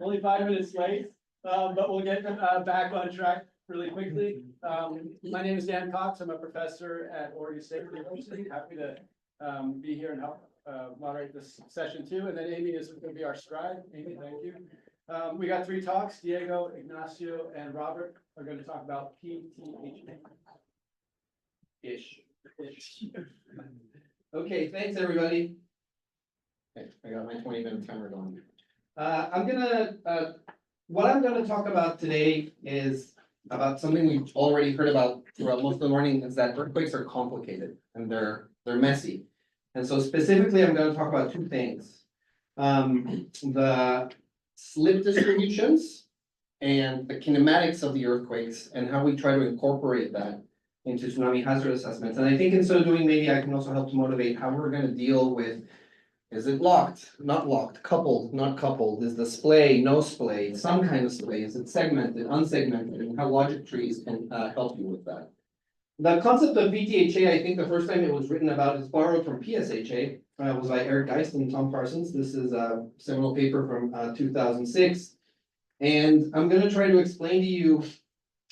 Only 5 minutes late, but we'll get back on track really quickly. My name is Dan Cox. I'm a professor at Oregon State University. Happy to be here and help moderate this session too. And then Amy is going to be our scribe. Amy, thank you. We got 3 talks. Diego, Ignacio, and Robert are going to talk about PTHA. Ish. Okay, thanks everybody. Okay, I got my 20-minute timer going. What I'm gonna talk about today is about something we've already heard about throughout most of the morning, is that earthquakes are complicated and they're messy. And so specifically, I'm gonna talk about 2 things. The slip distributions and the kinematics of the earthquakes and how we try to incorporate that into tsunami hazard assessments. And I think in so doing, maybe I can also help to motivate how we're gonna deal with, is it locked, not locked, coupled, not coupled, is the splay, no splay, some kind of splay, is it segmented, unsegmented, and how logic trees can help you with that. The concept of PTHA, I think the first time it was written about is borrowed from PSHA, was by Eric Geist and Tom Parsons. This is a seminal paper from 2006. And I'm gonna try to explain to you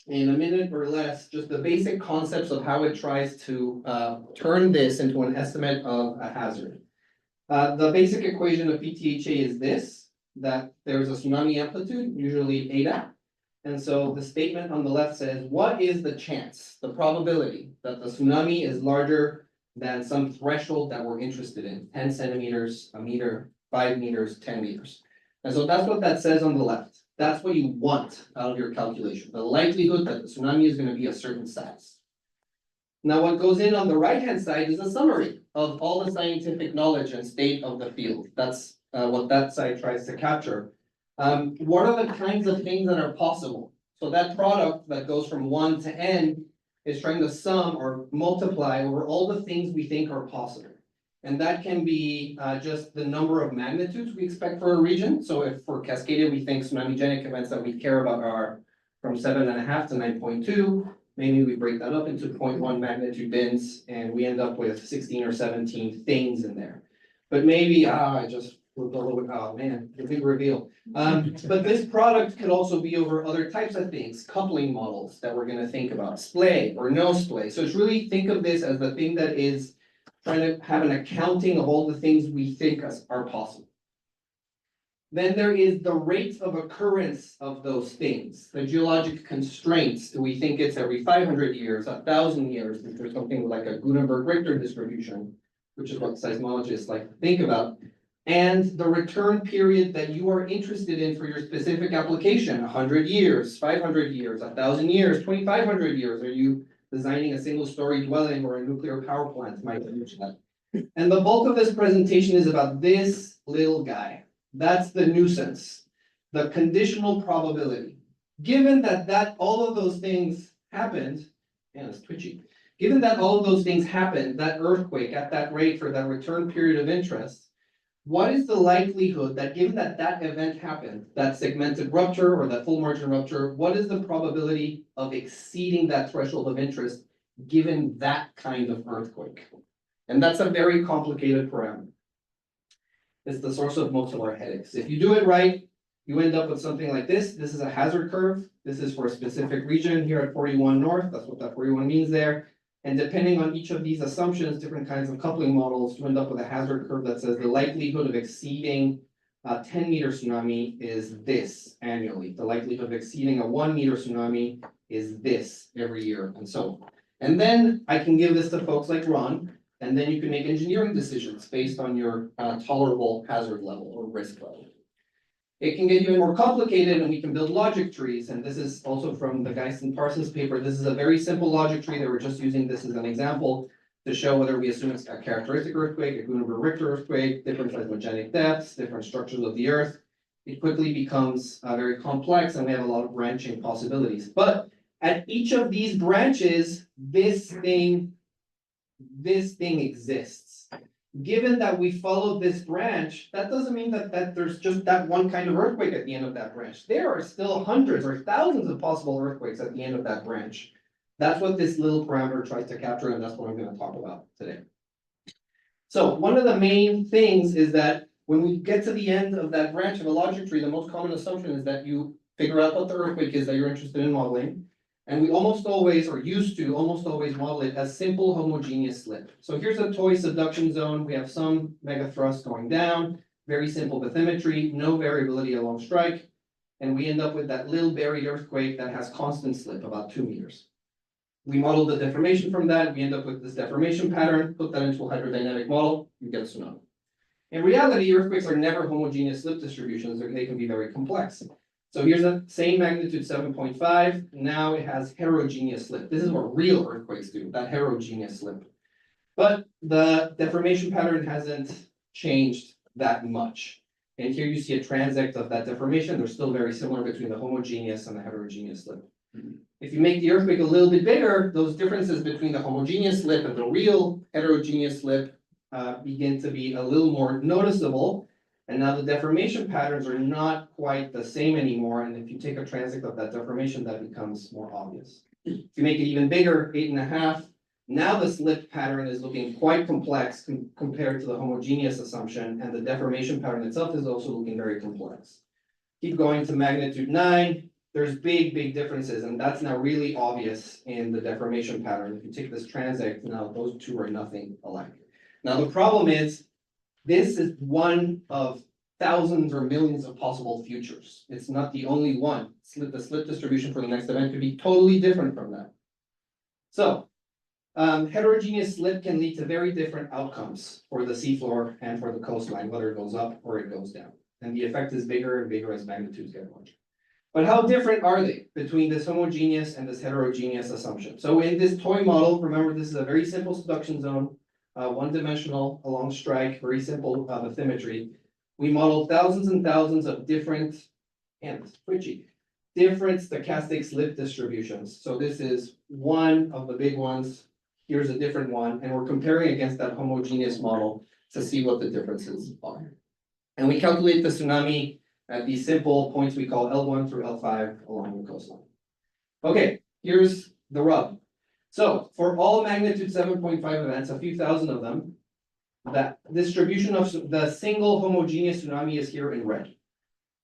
in a minute or less, just the basic concepts of how it tries to turn this into an estimate of a hazard. The basic equation of PTHA is this, that there's a tsunami amplitude, usually eta. And so the statement on the left says, what is the chance, the probability that the tsunami is larger than some threshold that we're interested in, 10 centimeters, a meter, 5 meters, 10 meters. And so that's what that says on the left. That's what you want out of your calculation, the likelihood that the tsunami is going to be a certain size. Now, what goes in on the right-hand side is a summary of all the scientific knowledge and state of the field. That's what that side tries to capture. What are the kinds of things that are possible? So that product that goes from 1 to n is trying to sum or multiply over all the things we think are possible. And that can be just the number of magnitudes we expect for a region. So if for Cascadia, we think tsunamigenic events that we care about are from 7.5 to 9.2. Maybe we break that up into 0.1 magnitude bins and we end up with 16 or 17 things in there. But maybe, I just looked a little bit, oh man, the big reveal. But this product could also be over other types of things, coupling models that we're gonna think about, splay or no splay. So it's really, think of this as the thing that is trying to have an accounting of all the things we think are possible. Then there is the rate of occurrence of those things, the geologic constraints. Do we think it's every 500 years, 1,000 years? Is there something like a Gutenberg-Richter distribution, which is what seismologists like to think about? And the return period that you are interested in for your specific application, 100 years, 500 years, 1,000 years, 2,500 years. Are you designing a single-story dwelling or a nuclear power plant? Might use that. And the bulk of this presentation is about this little guy. That's the nuisance, the conditional probability. Given that all of those things happened, yeah, it's twitchy. Given that all of those things happened, that earthquake at that rate for that return period of interest, what is the likelihood that given that that event happened, that segmented rupture or that full margin rupture, what is the probability of exceeding that threshold of interest given that kind of earthquake? And that's a very complicated parameter. It's the source of most of our headaches. If you do it right, you end up with something like this. This is a hazard curve. This is for a specific region here at 41 North. That's what that 41 means there. And depending on each of these assumptions, different kinds of coupling models, you end up with a hazard curve that says the likelihood of exceeding a 10-meter tsunami is this annually. The likelihood of exceeding a 1-meter tsunami is this every year, and so on. And then I can give this to folks like Ron, and then you can make engineering decisions based on your tolerable hazard level or risk level. It can get even more complicated and we can build logic trees. And this is also from the Geist and Parsons paper. This is a very simple logic tree. They were just using this as an example to show whether we assume it's a characteristic earthquake, a Gutenberg-Richter earthquake, different seismogenic depths, different structures of the earth. It quickly becomes very complex and we have a lot of branching possibilities. But at each of these branches, this thing exists. Given that we follow this branch, that doesn't mean that there's just that one kind of earthquake at the end of that branch. There are still hundreds or thousands of possible earthquakes at the end of that branch. That's what this little parameter tries to capture, and that's what I'm going to talk about today. So one of the main things is that When we get to the end of that branch of a logic tree, the most common assumption is that you figure out what the earthquake is that you're interested in modeling. And we almost always, or used to almost always model it as simple homogeneous slip. So here's a toy subduction zone. We have some megathrust going down, very simple bathymetry, no variability along strike. And we end up with that little buried earthquake that has constant slip, about 2 meters. We model the deformation from that. We end up with this deformation pattern, put that into a hydrodynamic model, you get a tsunami. In reality, earthquakes are never homogeneous slip distributions, or they can be very complex. So here's the same magnitude 7.5. Now it has heterogeneous slip. This is what real earthquakes do, that heterogeneous slip. But the deformation pattern hasn't changed that much. And here you see a transect of that deformation. They're still very similar between the homogeneous and the heterogeneous slip. If you make the earthquake a little bit bigger, those differences between the homogeneous slip and the real heterogeneous slip begin to be a little more noticeable. And now the deformation patterns are not quite the same anymore. And if you take a transect of that deformation, that becomes more obvious. If you make it even bigger, 8.5, now the slip pattern is looking quite complex compared to the homogeneous assumption, and the deformation pattern itself is also looking very complex. Keep going to magnitude 9, there's big differences, and that's now really obvious in the deformation pattern. If you take this transect, now those two are nothing alike. Now the problem is, this is one of thousands or millions of possible futures. It's not the only one. The slip distribution for the next event could be totally different from that. So, heterogeneous slip can lead to very different outcomes for the seafloor and for the coastline, whether it goes up or it goes down. And the effect is bigger and bigger as magnitudes get larger. But how different are they between this homogeneous and this heterogeneous assumption? So in this toy model, remember this is a very simple subduction zone, one-dimensional along strike, very simple bathymetry. We modeled thousands and thousands of different stochastic slip distributions. So this is one of the big ones. Here's a different one, and we're comparing against that homogeneous model to see what the differences are. And we calculate the tsunami at these simple points we call L1 through L5 along the coastline. Okay, here's the rub. So for all magnitude 7.5 events, a few thousand of them, that distribution of the single homogeneous tsunami is here in red.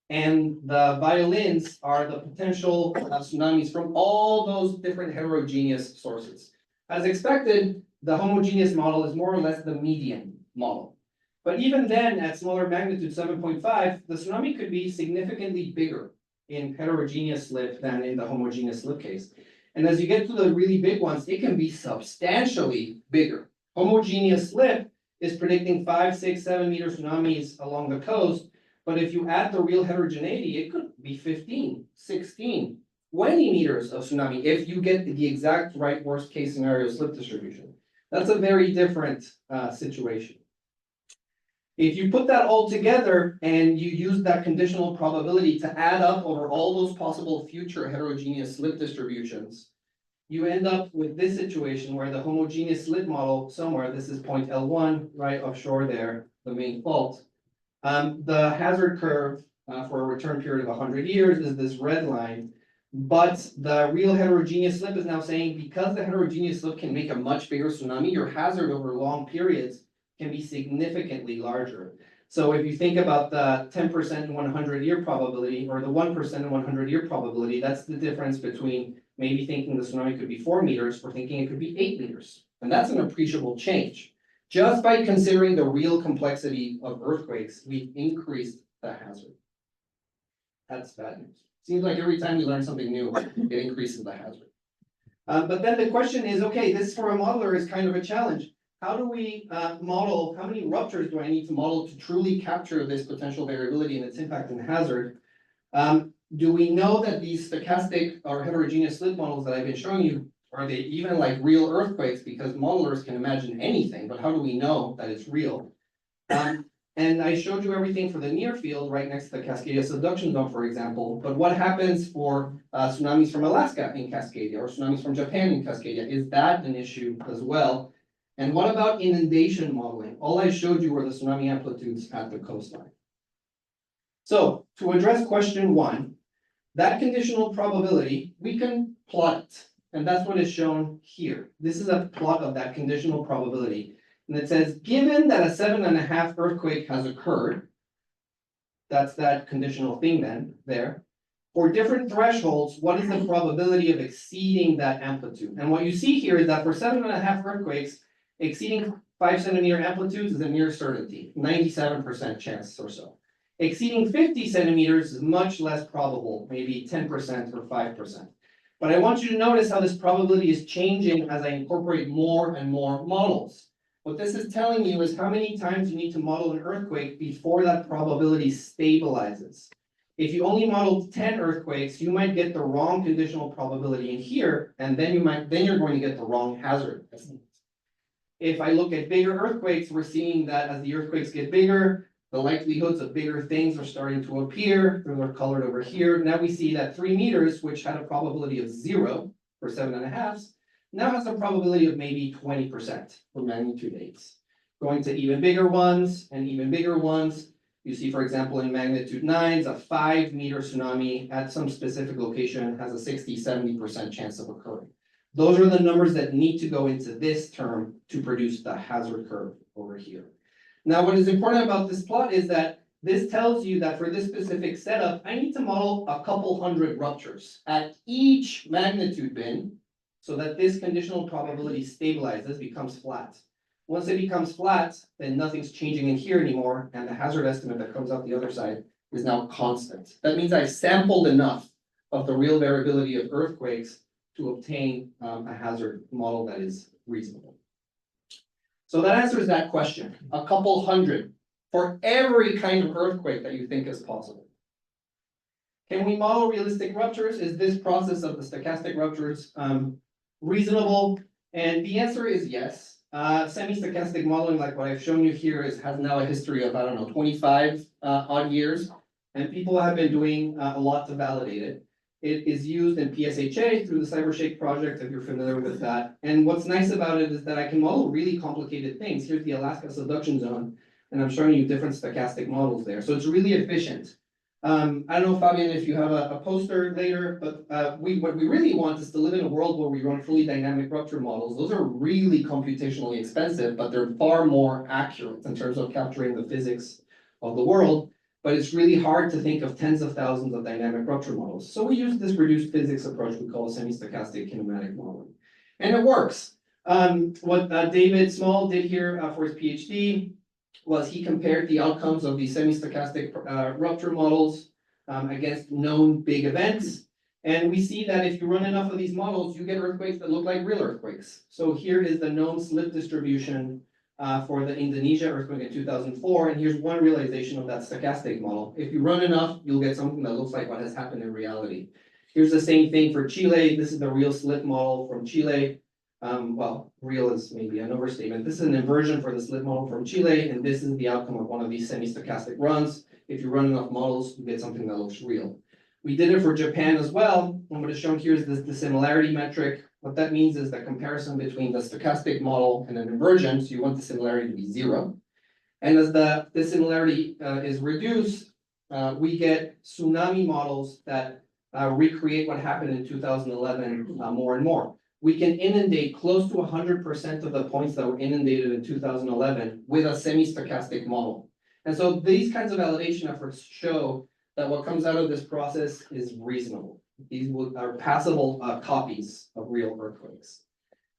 And the violins are the potential tsunamis from all those different heterogeneous sources. As expected, the homogeneous model is more or less the median model. But even then, at smaller magnitude 7.5, the tsunami could be significantly bigger in heterogeneous slip than in the homogeneous slip case. And as you get to the really big ones, it can be substantially bigger. Homogeneous slip is predicting 5, 6, 7 meter tsunamis along the coast. But if you add the real heterogeneity, it could be 15, 16, 20 meters of tsunami if you get the exact right worst case scenario slip distribution. That's a very different situation. If you put that all together and you use that conditional probability to add up over all those possible future heterogeneous slip distributions, you end up with this situation where the homogeneous slip model somewhere, this is point L1, right offshore there, the main fault. The hazard curve for a return period of 100 years is this red line, but the real heterogeneous slip is now saying because the heterogeneous slip can make a much bigger tsunami, your hazard over long periods can be significantly larger. So if you think about the 10% in 100-year probability or the 1% in 100-year probability, that's the difference between maybe thinking the tsunami could be 4 meters or thinking it could be 8 meters. And that's an appreciable change. Just by considering the real complexity of earthquakes, we've increased the hazard. That's bad news. Seems like every time we learn something new, it increases the hazard. But then the question is, okay, this for a modeler is kind of a challenge. How do we model, how many ruptures do I need to model to truly capture this potential variability and its impact and hazard? Do we know that these stochastic or heterogeneous slip models that I've been showing you, are they even like real earthquakes? Because modelers can imagine anything, but how do we know that it's real? And I showed you everything for the near field right next to the Cascadia subduction zone, for example. But what happens for tsunamis from Alaska in Cascadia or tsunamis from Japan in Cascadia? Is that an issue as well? And what about inundation modeling? All I showed you were the tsunami amplitudes at the coastline. So to address question 1, that conditional probability, we can plot it. And that's what is shown here. This is a plot of that conditional probability. And it says, given that a 7.5 earthquake has occurred, That's that conditional thing then, there. For different thresholds, what is the probability of exceeding that amplitude? And what you see here is that for 7.5 earthquakes, exceeding 5 centimeter amplitudes is a near certainty, 97% chance or so. Exceeding 50 centimeters is much less probable, maybe 10% or 5%. But I want you to notice how this probability is changing as I incorporate more and more models. What this is telling you is how many times you need to model an earthquake before that probability stabilizes. If you only modeled 10 earthquakes, you might get the wrong conditional probability in here, and then you're going to get the wrong hazard estimate. If I look at bigger earthquakes, we're seeing that as the earthquakes get bigger, the likelihoods of bigger things are starting to appear. They're colored over here. Now we see that 3 meters, which had a probability of 0 for 7.5, now has a probability of maybe 20% for magnitude 8s. Going to even bigger ones and even bigger ones. You see, for example, in magnitude 9s, a 5-meter tsunami at some specific location has a 60–70% chance of occurring. Those are the numbers that need to go into this term to produce the hazard curve over here. Now, what is important about this plot is that this tells you that for this specific setup, I need to model a couple hundred ruptures at each magnitude bin so that this conditional probability stabilizes, becomes flat. Once it becomes flat, then nothing's changing in here anymore, and the hazard estimate that comes out the other side is now constant. That means I've sampled enough of the real variability of earthquakes to obtain a hazard model that is reasonable. So that answers that question, a couple hundred for every kind of earthquake that you think is possible. Can we model realistic ruptures? Is this process of the stochastic ruptures reasonable? And the answer is yes. Semi-stochastic modeling, like what I've shown you here, has now a history of, 25 odd years, and people have been doing a lot to validate it. It is used in PTHA through the CyberShake project, if you're familiar with that. And what's nice about it is that I can model really complicated things. Here's the Alaska subduction zone, and I'm showing you different stochastic models there. So it's really efficient. I don't know, Fabian, if you have a poster later, but what we really want is to live in a world where we run fully dynamic rupture models. Those are really computationally expensive, but they're far more accurate in terms of capturing the physics of the world. But it's really hard to think of tens of thousands of dynamic rupture models. So we use this reduced physics approach we call semi-stochastic kinematic modeling. And it works. What David Small did here for his PhD was he compared the outcomes of these semi-stochastic rupture models against known big events. And we see that if you run enough of these models, you get earthquakes that look like real earthquakes. So here is the known slip distribution for the Indonesia earthquake in 2004, and here's one realization of that stochastic model. If you run enough, you'll get something that looks like what has happened in reality. Here's the same thing for Chile. This is the real slip model from Chile. Well, real is maybe an overstatement. This is an inversion for the slip model from Chile, and this is the outcome of one of these semi-stochastic runs. If you run enough models, you get something that looks real. We did it for Japan as well, and what is shown here is the similarity metric. What that means is the comparison between the stochastic model and an inversion, so you want the similarity to be 0. And as the similarity is reduced, we get tsunami models that recreate what happened in 2011 more and more. We can inundate close to 100% of the points that were inundated in 2011 with a semi-stochastic model. And so these kinds of validation efforts show that what comes out of this process is reasonable. These are passable copies of real earthquakes.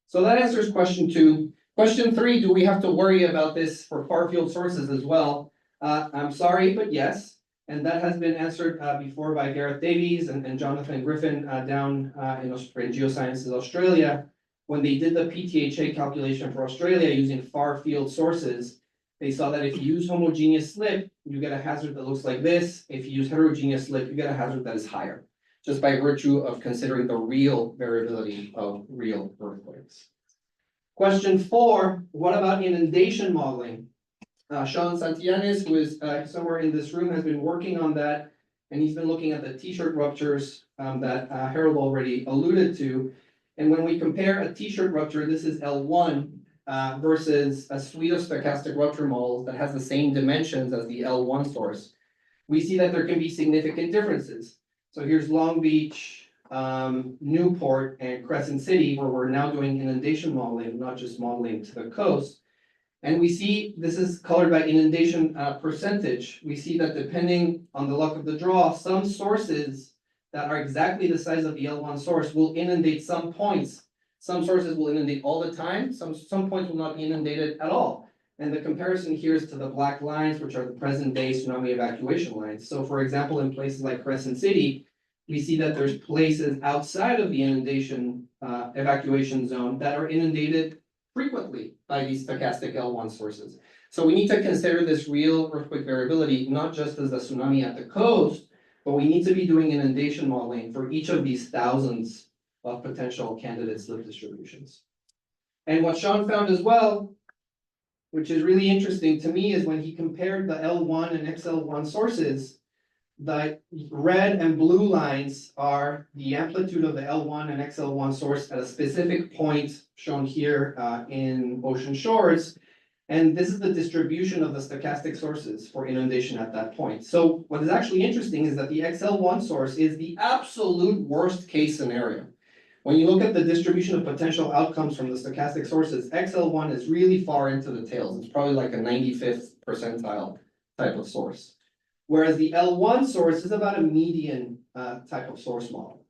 So that answers question 2. Question 3, do we have to worry about this for far field sources as well? I'm sorry, but yes. And that has been answered before by Gareth Davies and Jonathan Griffin down in Geosciences Australia. When they did the PTHA calculation for Australia using far field sources, they saw that if you use homogeneous slip, you get a hazard that looks like this. If you use heterogeneous slip, you get a hazard that is higher, just by virtue of considering the real variability of real earthquakes. Question 4, what about inundation modeling? Sean Santillanes, who is somewhere in this room, has been working on that, and he's been looking at the t-shirt ruptures that Harold already alluded to. And when we compare a t-shirt rupture, this is L1, versus a suite of stochastic rupture models that has the same dimensions as the L1 source, we see that there can be significant differences. So here's Long Beach, Newport, and Crescent City, where we're now doing inundation modeling, not just modeling to the coast. And we see, this is colored by inundation percentage. We see that depending on the luck of the draw, some sources that are exactly the size of the L1 source will inundate some points. Some sources will inundate all the time, some points will not be inundated at all. And the comparison here is to the black lines, which are the present day tsunami evacuation lines. So for example, in places like Crescent City, we see that there's places outside of the inundation evacuation zone that are inundated frequently by these stochastic L1 sources. So we need to consider this real earthquake variability, not just as a tsunami at the coast, but we need to be doing inundation modeling for each of these thousands of potential candidate slip distributions. And what Sean found as well, which is really interesting to me, is when he compared the L1 and XL1 sources, the red and blue lines are the amplitude of the L1 and XL1 source at a specific point shown here in ocean shores. And this is the distribution of the stochastic sources for inundation at that point. So what is actually interesting is that the XL1 source is the absolute worst case scenario. When you look at the distribution of potential outcomes from the stochastic sources, XL1 is really far into the tails. It's probably like a 95th percentile type of source. Whereas the L1 source is about a median type of source model.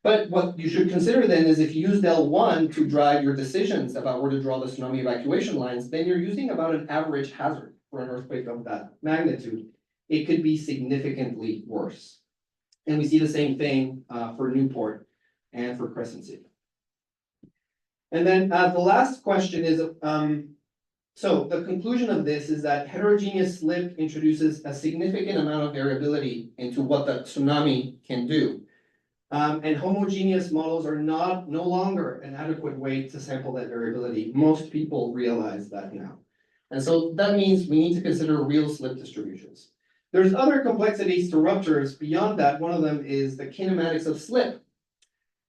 But what you should consider then is if you use L1 to drive your decisions about where to draw the tsunami evacuation lines, then you're using about an average hazard for an earthquake of that magnitude. It could be significantly worse. And we see the same thing for Newport and for Crescent City. And then the last question is, so the conclusion of this is that heterogeneous slip introduces a significant amount of variability into what the tsunami can do. And homogeneous models are no longer an adequate way to sample that variability. Most people realize that now. And so that means we need to consider real slip distributions. There's other complexities to ruptures beyond that. One of them is the kinematics of slip.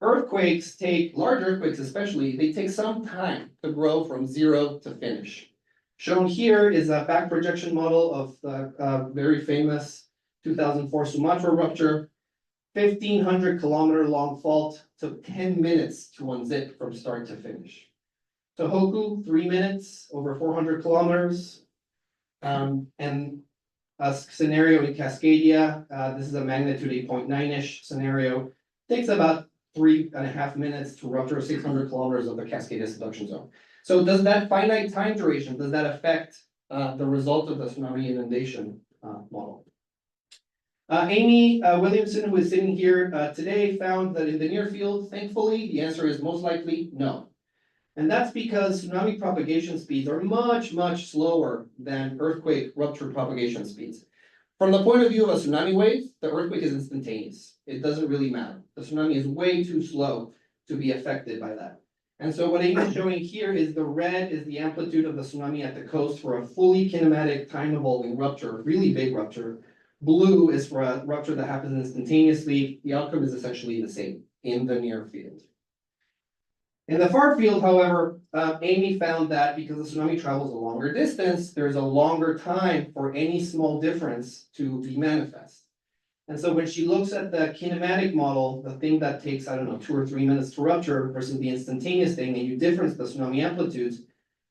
Earthquakes large earthquakes especially, they take some time to grow from zero to finish. Shown here is a back projection model of the very famous 2004 Sumatra rupture. 1,500 kilometer long fault, took 10 minutes to unzip from start to finish. Tohoku, 3 minutes, over 400 kilometers. And a scenario in Cascadia, this is a magnitude 8.9-ish scenario, takes about 3.5 minutes to rupture 600 kilometers of the Cascadia subduction zone. So does that finite time duration, does that affect the result of the tsunami inundation model? Amy Williamson, who is sitting here today, found that in the near field, thankfully, the answer is most likely no. And that's because tsunami propagation speeds are much, much slower than earthquake rupture propagation speeds. From the point of view of a tsunami wave, the earthquake is instantaneous. It doesn't really matter. The tsunami is way too slow to be affected by that. And so what Amy is showing here is the red is the amplitude of the tsunami at the coast for a fully kinematic time evolving rupture, really big rupture. Blue is for a rupture that happens instantaneously. The outcome is essentially the same in the near field. In the far field, however, Amy found that because the tsunami travels a longer distance, there's a longer time for any small difference to be manifest. And so when she looks at the kinematic model, the thing that takes, 2 or 3 minutes to rupture versus the instantaneous thing, and you difference the tsunami amplitudes,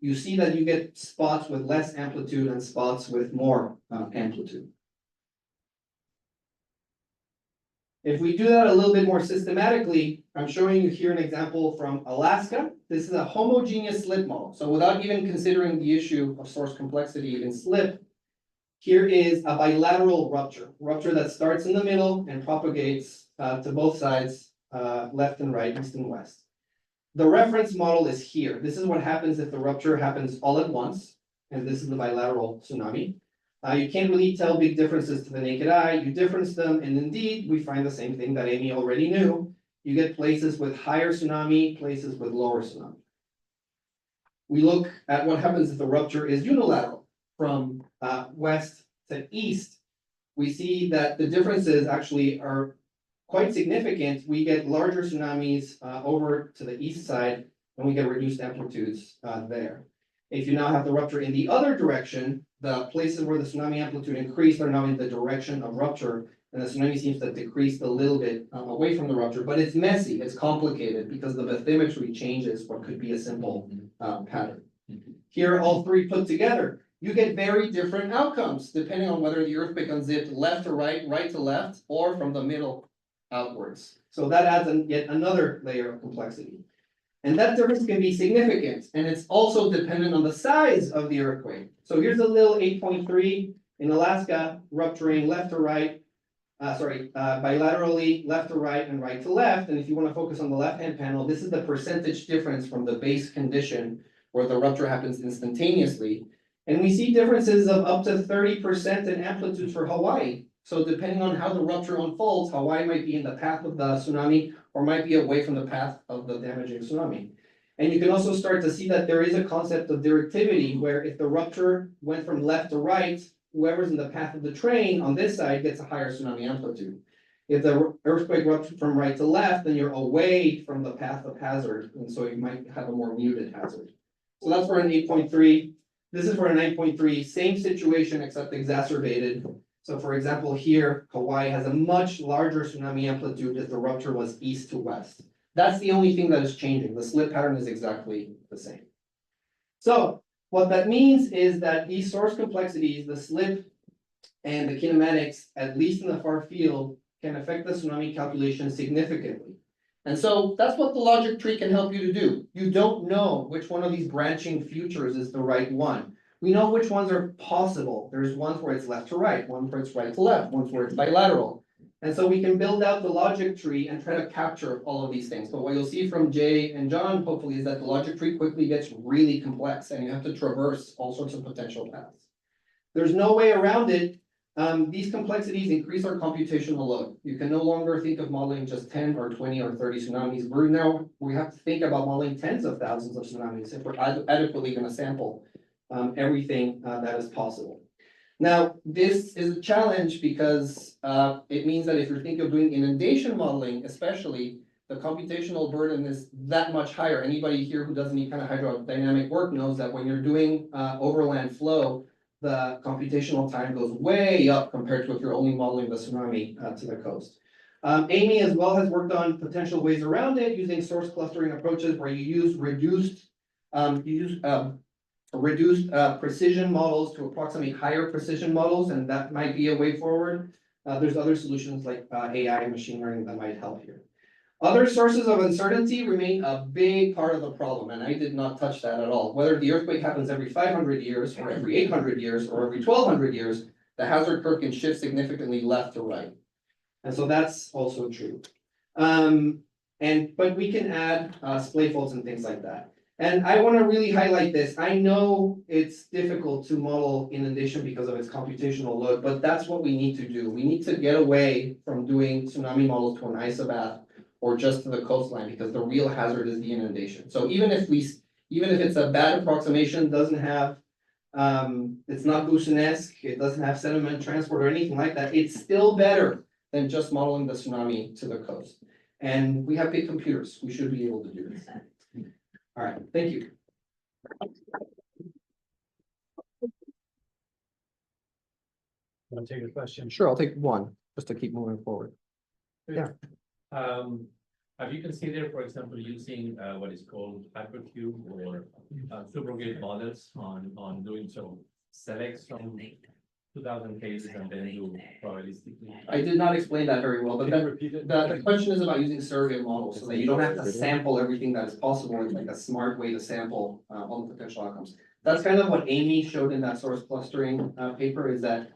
you see that you get spots with less amplitude and spots with more amplitude. If we do that a little bit more systematically, I'm showing you here an example from Alaska. This is a homogeneous slip model. So without even considering the issue of source complexity in slip, here is a bilateral rupture that starts in the middle and propagates to both sides, left and right, east and west. The reference model is here. This is what happens if the rupture happens all at once, and this is the bilateral tsunami. You can't really tell big differences to the naked eye. You difference them, and indeed, we find the same thing that Amy already knew. You get places with higher tsunami, places with lower tsunami. We look at what happens if the rupture is unilateral from west to east. We see that the differences actually are quite significant. We get larger tsunamis over to the east side, and we get reduced amplitudes there. If you now have the rupture in the other direction, the places where the tsunami amplitude increased are now in the direction of rupture, and the tsunami seems to have decreased a little bit away from the rupture, but it's messy, it's complicated, because the bathymetry changes what could be a simple pattern. Here, all three put together, you get very different outcomes depending on whether the earthquake unzipped left to right, right to left, or from the middle outwards. So that adds yet another layer of complexity. And that difference can be significant, and it's also dependent on the size of the earthquake. So here's a little 8.3 in Alaska, rupturing left to right, bilaterally left to right and right to left. And if you want to focus on the left-hand panel, this is the percentage difference from the base condition where the rupture happens instantaneously. And we see differences of up to 30% in amplitude for Hawaii. So depending on how the rupture unfolds, Hawaii might be in the path of the tsunami or might be away from the path of the damaging tsunami. And you can also start to see that there is a concept of directivity where if the rupture went from left to right, whoever's in the path of the train on this side gets a higher tsunami amplitude. If the earthquake ruptured from right to left, then you're away from the path of hazard, and so you might have a more muted hazard. So that's for an 8.3. This is for a 9.3, same situation except exacerbated. So for example, here, Hawaii has a much larger tsunami amplitude if the rupture was east to west. That's the only thing that is changing. The slip pattern is exactly the same. So what that means is that these source complexities, the slip and the kinematics, at least in the far field, can affect the tsunami calculation significantly. And so that's what the logic tree can help you to do. You don't know which one of these branching futures is the right one. We know which ones are possible. There's ones where it's left to right, one where it's right to left, ones where it's bilateral. And so we can build out the logic tree and try to capture all of these things. But what you'll see from Jay and John, hopefully, is that the logic tree quickly gets really complex and you have to traverse all sorts of potential paths. There's no way around it. These complexities increase our computational load. You can no longer think of modeling just 10 or 20 or 30 tsunamis. We have to think about modeling tens of thousands of tsunamis if we're adequately going to sample everything that is possible. Now, this is a challenge because it means that if you're thinking of doing inundation modeling, especially, the computational burden is that much higher. Anybody here who does any kind of hydrodynamic work knows that when you're doing overland flow, the computational time goes way up compared to if you're only modeling the tsunami to the coast. Amy as well has worked on potential ways around it using source clustering approaches where you use reduced precision models to approximate higher precision models, and that might be a way forward. There's other solutions like AI and machine learning that might help here. Other sources of uncertainty remain a big part of the problem, and I did not touch that at all. Whether the earthquake happens every 500 years, or every 800 years, or every 1200 years, the hazard curve can shift significantly left to right. And so that's also true. But we can add splay faults and things like that. And I want to really highlight this. I know it's difficult to model inundation because of its computational load, but that's what we need to do. We need to get away from doing tsunami models to an isobath or just to the coastline because the real hazard is the inundation. So even if it's a bad approximation, doesn't have, it's not Boussinesque, it doesn't have sediment transport or anything like that, it's still better than just modeling the tsunami to the coast. And we have big computers. We should be able to do this. All right, thank you. Want to take a question? Sure, I'll take one, just to keep moving forward. Yeah. Have you considered, for example, using what is called hypercube or subrogate models on doing so selects from 2000 cases and then do probabilistically? I did not explain that very well, but then the question is about using surrogate models so that you don't have to sample everything that is possible. It's like a smart way to sample all the potential outcomes. That's kind of what Amy showed in that source clustering paper, is that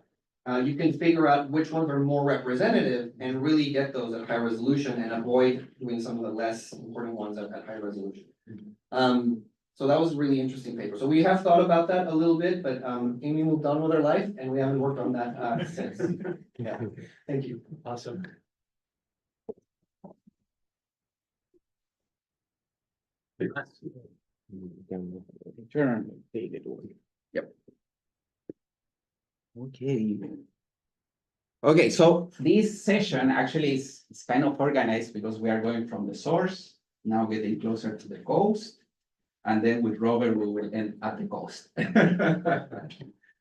you can figure out which ones are more representative and really get those at high resolution and avoid doing some of the less important ones at high resolution. So that was a really interesting paper. So we have thought about that a little bit, but Amy moved on with her life and we haven't worked on that since. Yeah, thank you. Awesome. Yep. Okay, so this session actually is kind of organized because we are going from the source, now getting closer to the coast. And then with Robert, we will end at the coast.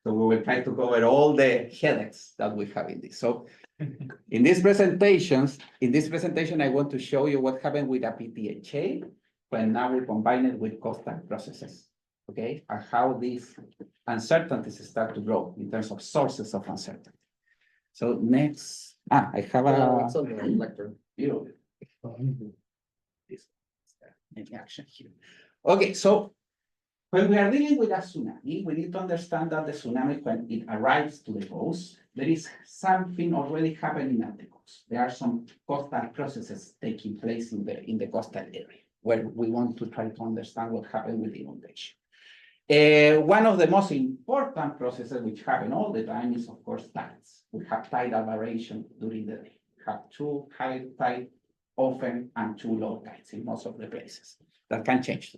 So we will try to cover all the headaches that we have in this. So in this presentation, I want to show you what happened with a PTHA when now we combine it with coastal processes. okay, and how these uncertainties start to grow in terms of sources of uncertainty. So next, I have It's on the lectern. beautiful. This, any action here. Okay, so when we are dealing with a tsunami, we need to understand that the tsunami, when it arrives to the coast, there is something already happening at the coast. There are some coastal processes taking place in the coastal area, where we want to try to understand what happened with inundation. One of the most important processes which happen all the time is, of course, tides. We have tidal variation during the day. We have two high tide often and two low tides in most of the places. That can change.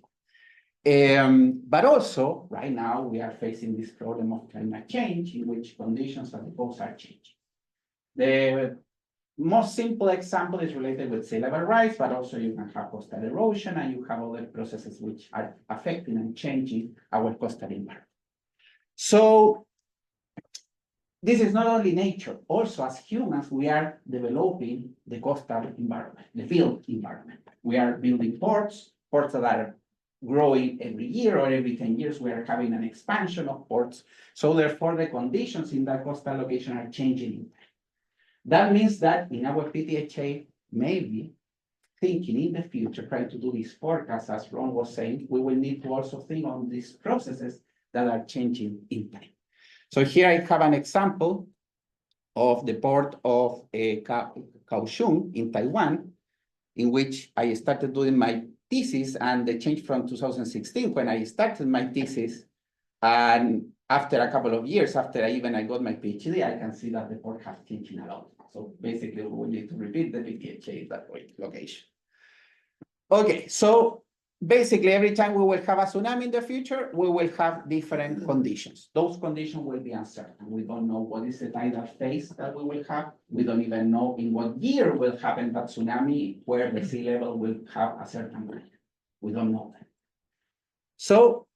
But also, right now, we are facing this problem of climate change in which conditions at the coast are changing. The most simple example is related with sea level rise, but also you can have coastal erosion and you have other processes which are affecting and changing our coastal environment. So this is not only nature, also as humans, we are developing the coastal environment, the built environment. We are building ports that are growing every year or every 10 years, we are having an expansion of ports. So therefore, the conditions in that coastal location are changing. That means that in our PTHA, maybe thinking in the future, trying to do this forecast, as Ron was saying, we will need to also think on these processes that are changing in time. So here I have an example of the port of Kaohsiung in Taiwan, in which I started doing my thesis, and the change from 2016 when I started my thesis, and after a couple of years, after I got my PhD, I can see that the port has changed a lot. So basically, we will need to repeat the PTHA at that location. Okay, so basically, every time we will have a tsunami in the future, we will have different conditions. Those conditions will be uncertain. We don't know what is the tidal phase that we will have. We don't even know in what year will happen that tsunami, where the sea level will have a certain value. We don't know that. So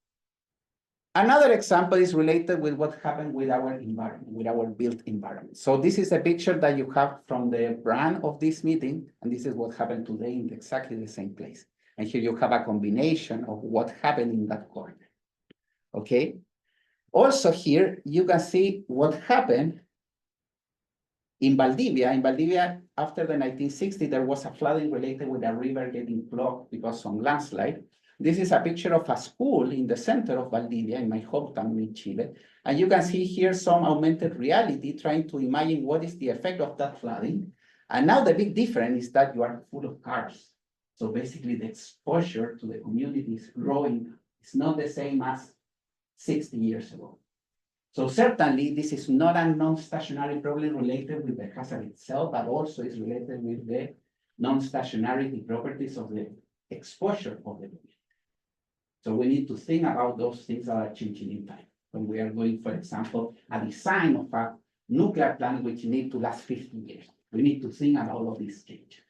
another example is related with what happened with our environment, with our built environment. So this is a picture that you have from the brand of this meeting, and this is what happened today in exactly the same place. And here you have a combination of what happened in that corner, okay? Also here, you can see what happened in Valdivia. In Valdivia, after the 1960s, there was a flooding related with a river getting clogged because of some landslide. This is a picture of a school in the center of Valdivia, in my hometown in Chile. And you can see here some augmented reality trying to imagine what is the effect of that flooding. And now the big difference is that you are full of cars. So basically the exposure to the community is growing. It's not the same as 60 years ago. So certainly this is not a non-stationary problem related with the hazard itself, but also is related with the non-stationarity properties of the exposure of the community. So we need to think about those things that are changing in time. When we are doing, for example, a design of a nuclear plant which need to last 50 years, we need to think about all of these changes.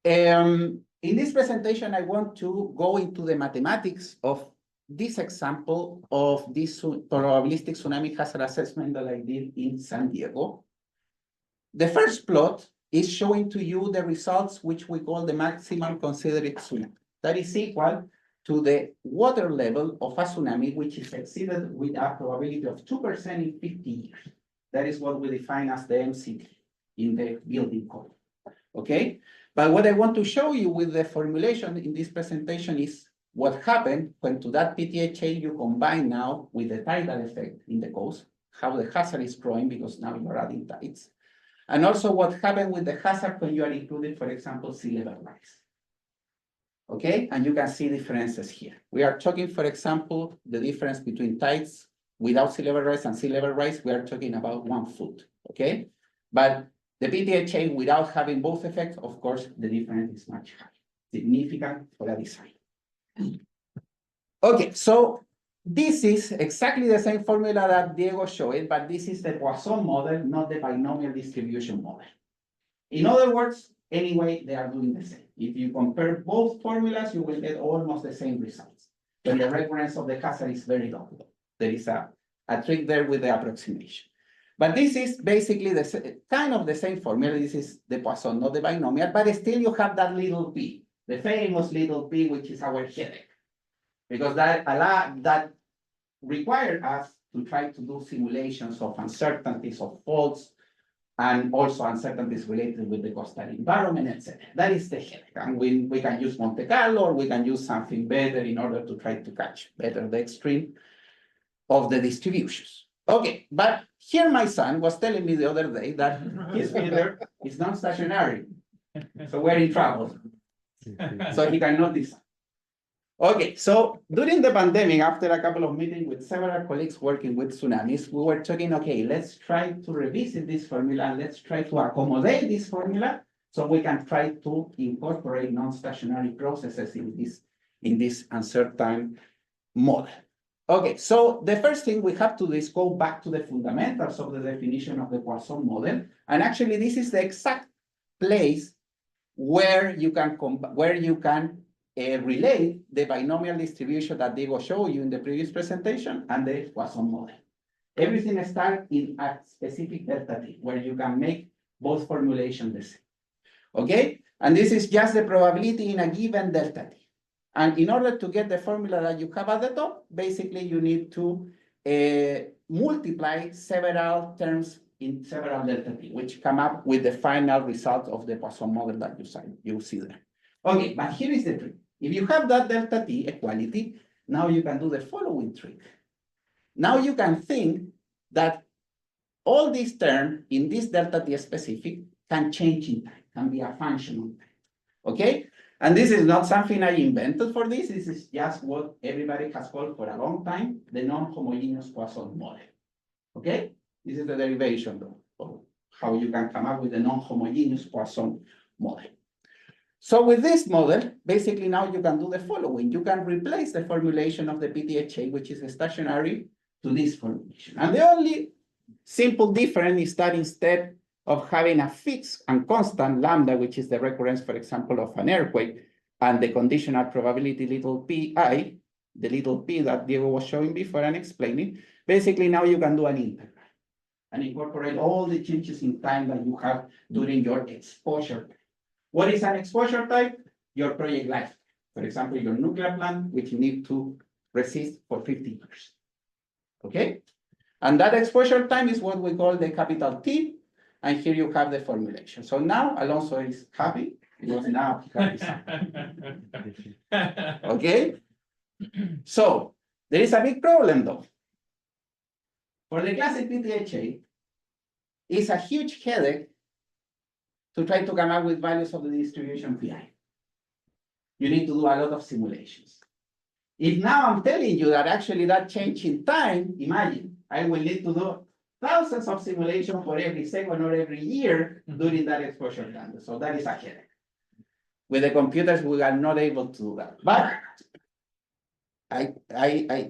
In this presentation, I want to go into the mathematics of this example of this probabilistic tsunami hazard assessment that I did in San Diego. The first plot is showing to you the results which we call the maximum considered tsunami. That is equal to the water level of a tsunami, which is exceeded with a probability of 2% in 50 years. That is what we define as the MCT in the building code, okay? But what I want to show you with the formulation in this presentation is what happened when to that PTHA you combine now with the tidal effect in the coast, how the hazard is growing because now you're adding tides. And also what happened with the hazard when you are including, for example, sea level rise. Okay, and you can see differences here. We are talking, for example, the difference between tides without sea level rise and sea level rise, we are talking about 1 foot, okay? But the PTHA without having both effects, of course, the difference is much higher, significant for a design. Okay, so this is exactly the same formula that Diego showed, but this is the Poisson model, not the binomial distribution model. In other words, anyway, they are doing the same. If you compare both formulas, you will get almost the same results. When the recurrence of the hazard is very low. There is a trick there with the approximation. But this is basically the kind of the same formula. This is the Poisson, not the binomial, but still you have that little p. the famous little p, which is our headache. Because that required us to try to do simulations of uncertainties of faults and also uncertainties related with the coastal environment, etc. That is the headache. And we can use Monte Carlo, or we can use something better in order to try to catch better the extreme of the distributions. Okay, but here my son was telling me the other day that his fielder is non-stationary. So we're in trouble. So he cannot design. Okay, so during the pandemic, after a couple of meetings with several colleagues working with tsunamis, we were talking, okay, let's try to revisit this formula and let's try to accommodate this formula so we can try to incorporate non-stationary processes in this uncertain model. Okay, so the first thing we have to do is go back to the fundamentals of the definition of the Poisson model. And actually, this is the exact place where you can relate the binomial distribution that Diego showed you in the previous presentation and the Poisson model. Everything starts in a specific delta t, where you can make both formulations the same. Okay, and this is just the probability in a given delta t. And in order to get the formula that you have at the top, basically you need to multiply several terms in several delta t, which come up with the final result of the Poisson model that you see there. Okay, but here is the trick. If you have that delta t equality, now you can do the following trick. Now you can think that all these terms in this delta t specific can change in time, can be a function of time. Okay? And this is not something I invented for this. This is just what everybody has called for a long time, the non-homogeneous Poisson model. Okay? This is the derivation of how you can come up with the non-homogeneous Poisson model. So with this model, basically now you can do the following. You can replace the formulation of the PTHA, which is stationary, to this formulation. And the only simple difference is that instead of having a fixed and constant lambda, which is the recurrence, for example, of an earthquake, and the conditional probability little pi, the little p that Diego was showing before and explaining, basically now you can do an integral and incorporate all the changes in time that you have during your exposure. What is an exposure type? Your project life. For example, your nuclear plant, which you need to resist for 50 years. Okay? And that exposure time is what we call the capital T. And here you have the formulation. So now Alonso is happy because now he has something. Okay? So there is a big problem though. For the classic PTHA, it's a huge headache to try to come up with values of the distribution pi. You need to do a lot of simulations. If now I'm telling you that actually that change in time, imagine, I will need to do thousands of simulations for every second or every year during that exposure time. So that is a headache. With the computers, we are not able to do that. But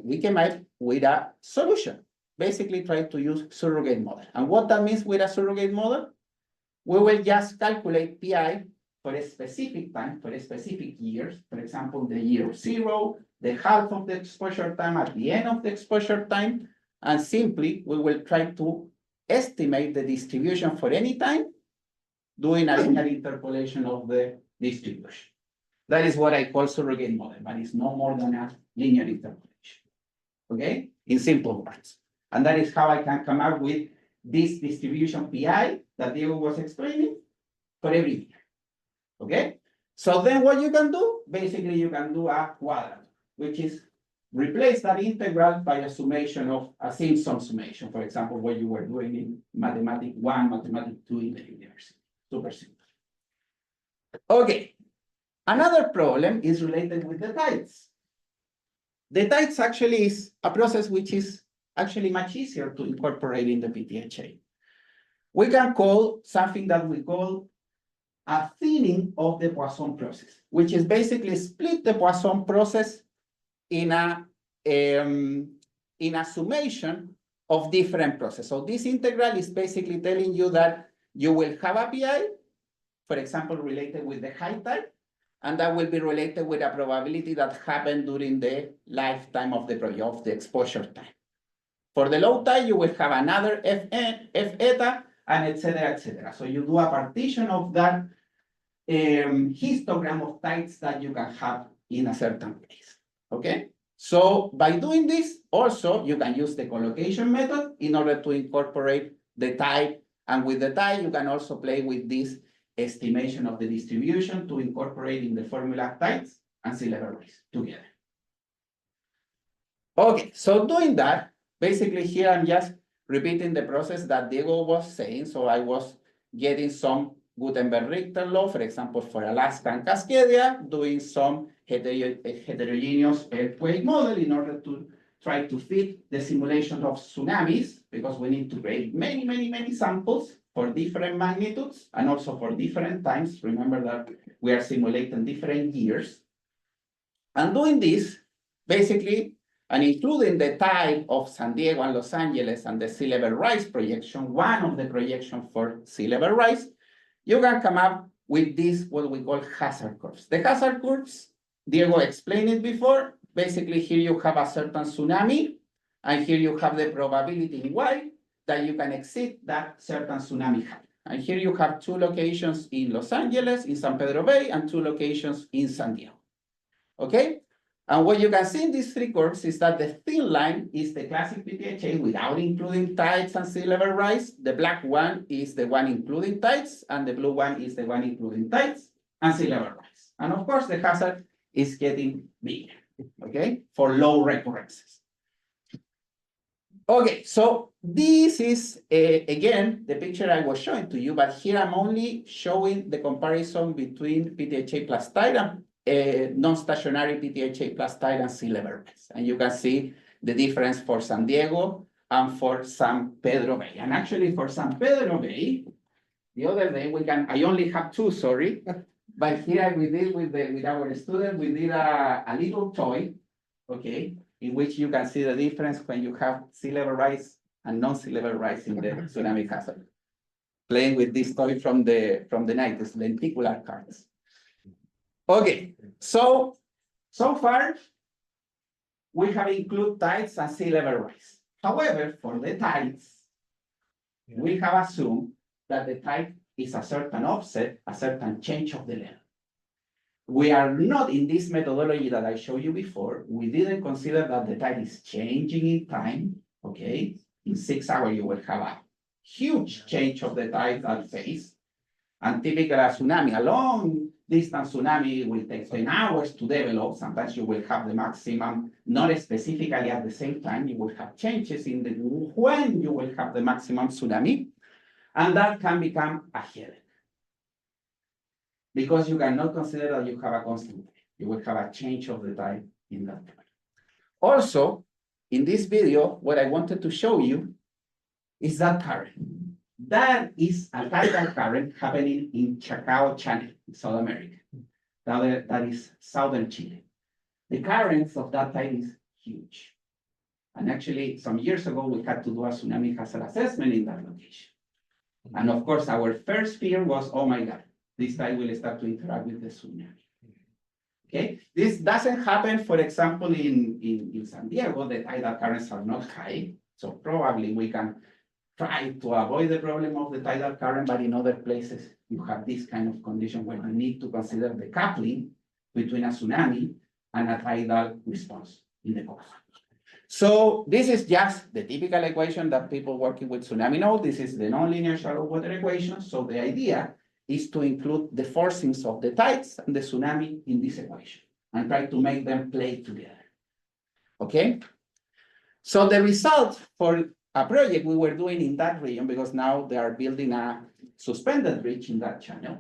we came up with a solution. Basically try to use surrogate model. And what that means with a surrogate model, we will just calculate pi for a specific time, for a specific years. For example, the year 0, the half of the exposure time at the end of the exposure time, and simply we will try to estimate the distribution for any time doing a linear interpolation of the distribution. That is what I call surrogate model, but it's no more than a linear interpolation. Okay, in simple words. And that is how I can come up with this distribution pi that Diego was explaining for every year. Okay, so then what you can do, basically you can do a quadrant, which is replace that integral by a summation of a Simpson summation, for example, what you were doing in Mathematics 1, Mathematics 2 in the university. Super simple. Okay, another problem is related with the tides. The tides actually is a process which is actually much easier to incorporate in the PTHA. We can call something that we call a thinning of the Poisson process, which is basically split the Poisson process in a summation of different processes. So this integral is basically telling you that you will have a pi, for example, related with the high tide, and that will be related with a probability that happened during the lifetime of the project, of the exposure time. For the low tide, you will have another F eta, and etc., etc. So you do a partition of that histogram of tides that you can have in a certain place, okay? So by doing this, also, you can use the collocation method in order to incorporate the tide. And with the tide, you can also play with this estimation of the distribution to incorporate in the formula tides and sea level rise together. Okay, so doing that, basically here I'm just repeating the process that Diego was saying. So I was getting some Gutenberg-Richter law, for example, for Alaska and Cascadia, doing some heterogeneous earthquake model in order to try to fit the simulation of tsunamis, because we need to create many samples for different magnitudes and also for different times. Remember that we are simulating different years. And doing this, basically, and including the tide of San Diego and Los Angeles and the sea level rise projection, one of the projections for sea level rise, you can come up with this, what we call hazard curves. The hazard curves, Diego explained it before. Basically, here you have a certain tsunami, and here you have the probability in Y that you can exceed that certain tsunami height. And here you have two locations in Los Angeles, in San Pedro Bay, and two locations in San Diego. Okay? And what you can see in these three curves is that the thin line is the classic PTHA without including tides and sea level rise. The black one is the one including tides, and the blue one is the one including tides and sea level rise. And of course, the hazard is getting bigger, okay, for low recurrences. Okay, so this is, again, the picture I was showing to you, but here I'm only showing the comparison between PTHA plus tide and non-stationary PTHA plus tide and sea level rise. And you can see the difference for San Diego and for San Pedro Bay. And actually for San Pedro Bay, the other day I only have two, sorry, but here we did with our student, we did a little toy, okay, in which you can see the difference when you have sea level rise and non-sea level rise in the tsunami hazard. Playing with this toy from the 90s, lenticular cards. Okay, so far, we have included tides and sea level rise. However, for the tides, we have assumed that the tide is a certain offset, a certain change of the level. We are not in this methodology that I showed you before. We didn't consider that the tide is changing in time, okay? In 6 hours, you will have a huge change of the tide at phase. And typically a tsunami, a long distance tsunami will take 10 hours to develop. Sometimes you will have the maximum, not specifically at the same time, you will have changes in when you will have the maximum tsunami. And that can become a headache, because you cannot consider that you have a constant. You will have a change of the tide in that time. Also, in this video, what I wanted to show you is that current. That is a tidal current happening in Chacao Channel, in South America. That is southern Chile. The currents of that tide is huge. And actually, some years ago, we had to do a tsunami hazard assessment in that location. And of course, our first fear was, oh my God, this tide will start to interact with the tsunami. Okay, this doesn't happen, for example, in San Diego, the tidal currents are not high. So probably we can try to avoid the problem of the tidal current, but in other places, you have this kind of condition where you need to consider the coupling between a tsunami and a tidal response in the coast. So this is just the typical equation that people working with tsunami know. This is the nonlinear shallow water equation. So the idea is to include the forcings of the tides and the tsunami in this equation and try to make them play together. Okay? So the result for a project we were doing in that region, because now they are building a suspended bridge in that channel,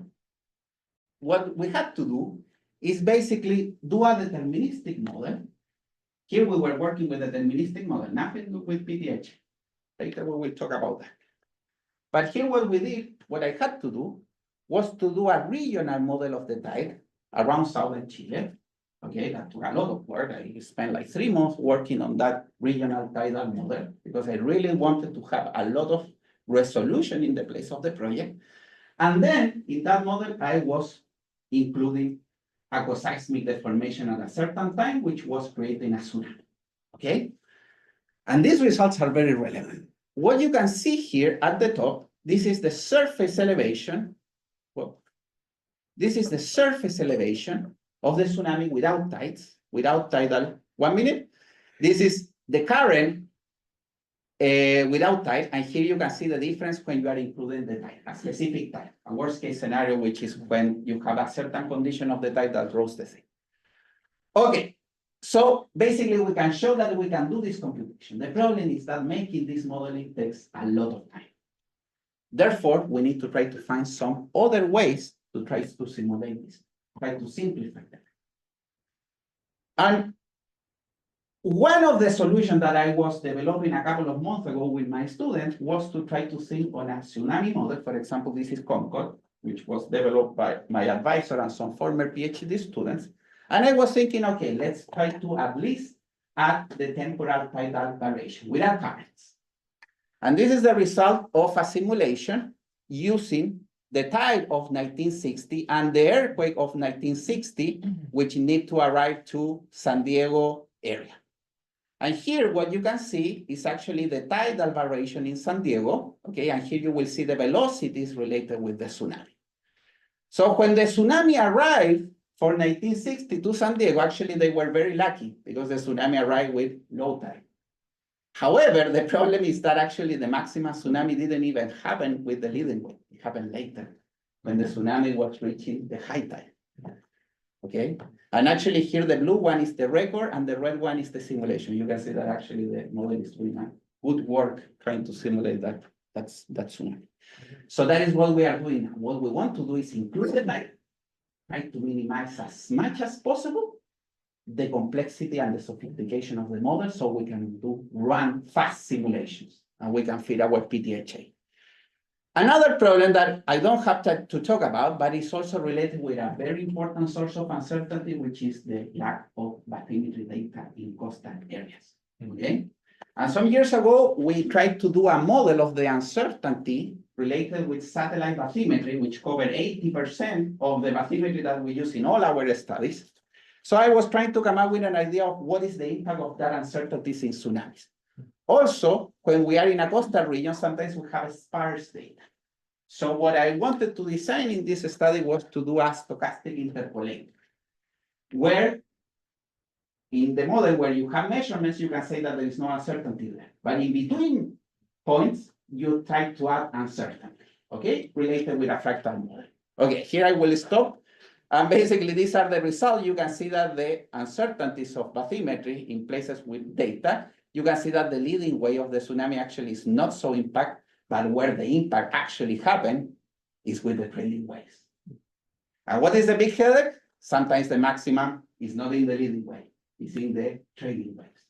what we had to do is basically do a deterministic model. Here we were working with a deterministic model, nothing to do with PTHA. Later we will talk about that. But here what we did, what I had to do, was to do a regional model of the tide around southern Chile. Okay, that took a lot of work. I spent like 3 months working on that regional tidal model because I really wanted to have a lot of resolution in the place of the project. And then in that model, I was including acoseismic deformation at a certain time, which was creating a tsunami. Okay, and these results are very relevant. What you can see here at the top, this is the surface elevation. Well, This is the surface elevation of the tsunami without tides, without tidal. 1 minute. This is the current without tide, and here you can see the difference when you are including the tide, a specific tide, a worst case scenario, which is when you have a certain condition of the tide that draws the sea. Okay, so basically we can show that we can do this computation. The problem is that making this modeling takes a lot of time. Therefore, we need to try to find some other ways to try to simulate this, try to simplify them. And one of the solutions that I was developing a couple of months ago with my students was to try to think on a tsunami model. For example, this is Concord, which was developed by my advisor and some former PhD students. And I was thinking, okay, let's try to at least add the temporal tidal variation without currents. And this is the result of a simulation using the tide of 1960 and the earthquake of 1960, which need to arrive to San Diego area. And here, what you can see is actually the tidal variation in San Diego, okay? And here you will see the velocities related with the tsunami. So when the tsunami arrived for 1960 to San Diego, actually they were very lucky because the tsunami arrived with low tide. However, the problem is that actually the maximum tsunami didn't even happen with the leading wave. It happened later when the tsunami was reaching the high tide. Okay, and actually here the blue one is the record and the red one is the simulation. You can see that actually the model is doing a good work trying to simulate that tsunami. So that is what we are doing. What we want to do is include the tide, try to minimize as much as possible the complexity and the sophistication of the model so we can run fast simulations and we can fit our PTHA. Another problem that I don't have to talk about, but it's also related with a very important source of uncertainty, which is the lack of bathymetry data in coastal areas, okay? And some years ago, we tried to do a model of the uncertainty related with satellite bathymetry, which covered 80% of the bathymetry that we use in all our studies. So I was trying to come up with an idea of what is the impact of that uncertainties in tsunamis. Also, when we are in a coastal region, sometimes we have sparse data. So what I wanted to design in this study was to do a stochastic interpolator, where in the model where you have measurements, you can say that there is no uncertainty there. But in between points, you try to add uncertainty, okay, related with a fractal model. Okay, here I will stop. And basically, these are the results. You can see that the uncertainties of bathymetry in places with data, you can see that the leading wave of the tsunami actually is not so impact, but where the impact actually happened is with the trailing waves. And what is the big headache? Sometimes the maximum is not in the leading wave, it's in the trailing waves.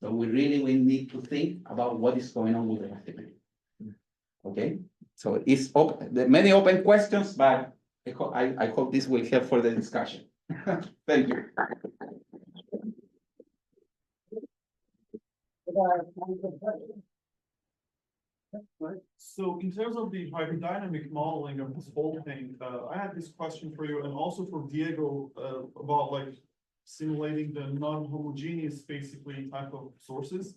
So we need to think about what is going on with the bathymetry. Okay, so it's open, there are many open questions, but I hope this will help for the discussion. Thank you. So in terms of the hydrodynamic modeling of this whole thing, I had this question for you and also for Diego about like simulating the non-homogeneous basically type of sources.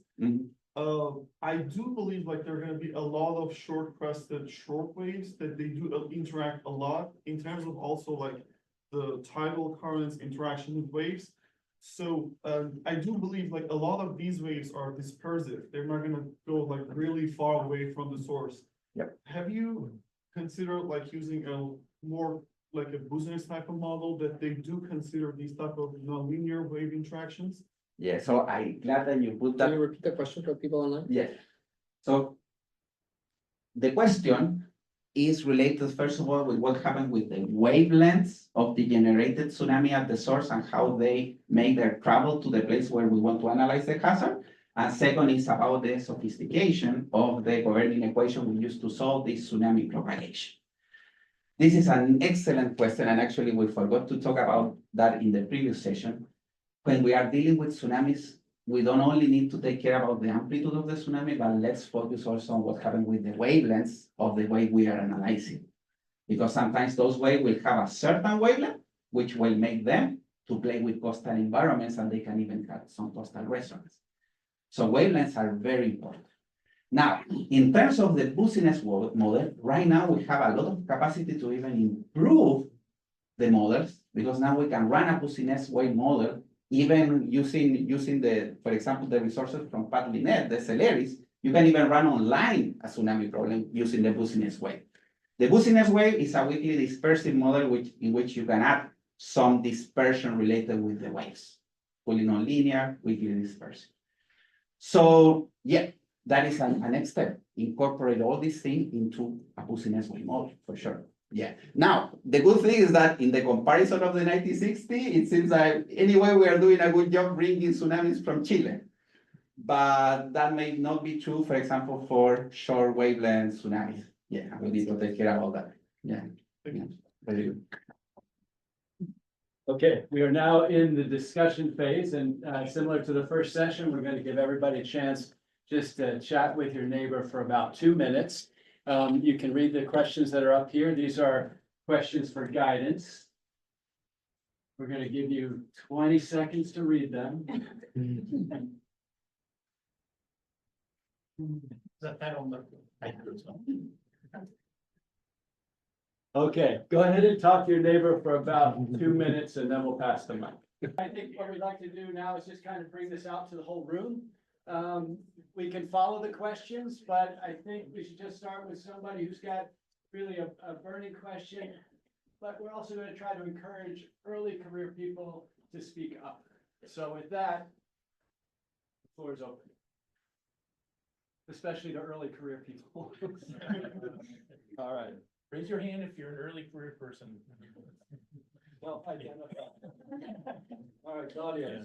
I do believe like there are going to be a lot of short-crested short waves that they do interact a lot in terms of also like the tidal currents interaction with waves. So I do believe like a lot of these waves are dispersive. They're not going to go like really far away from the source. Yep. Have you considered like using a more like a business type of model that they do consider these type of nonlinear wave interactions? Yeah, so I'm glad that you put that. Can you repeat the question for people online? Yes. So the question is related, first of all, with what happened with the wavelengths of the generated tsunami at the source and how they make their travel to the place where we want to analyze the hazard. And second is about the sophistication of the governing equation we use to solve this tsunami propagation. This is an excellent question, and actually we forgot to talk about that in the previous session. When we are dealing with tsunamis, we don't only need to take care about the amplitude of the tsunami, but let's focus also on what happened with the wavelengths of the wave we are analyzing. Because sometimes those waves will have a certain wavelength, which will make them to play with coastal environments, and they can even have some coastal resonance. So wavelengths are very important. Now, in terms of the business model, right now we have a lot of capacity to even improve the models, because now we can run a business wave model, even using the, for example, the resources from PatliNet, the Celeris, you can even run online a tsunami problem using the business wave. The business wave is a weakly dispersive model in which you can add some dispersion related with the waves, fully nonlinear, weakly dispersive. So yeah, that is a next step. Incorporate all these things into a business wave model for sure. Yeah. Now, the good thing is that in the comparison of the 1960, it seems like anyway, we are doing a good job bringing tsunamis from Chile. But that may not be true, for example, for short wavelength tsunamis. Yeah, we need to take care about that. Yeah. Yeah. Very good. Okay, we are now in the discussion phase, and similar to the first session, we're going to give everybody a chance just to chat with your neighbor for about 2 minutes. You can read the questions that are up here. These are questions for guidance. We're going to give you 20 seconds to read them. Okay, go ahead and talk to your neighbor for about 2 minutes, and then we'll pass the mic. I think what we'd like to do now is just kind of bring this out to the whole room. We can follow the questions, but I think we should just start with somebody who's got really a burning question. But we're also going to try to encourage early career people to speak up. So with that, the floor is open. Especially to early career people. All right. Raise your hand if you're an early career person. Well, I don't know. All right, Claudia.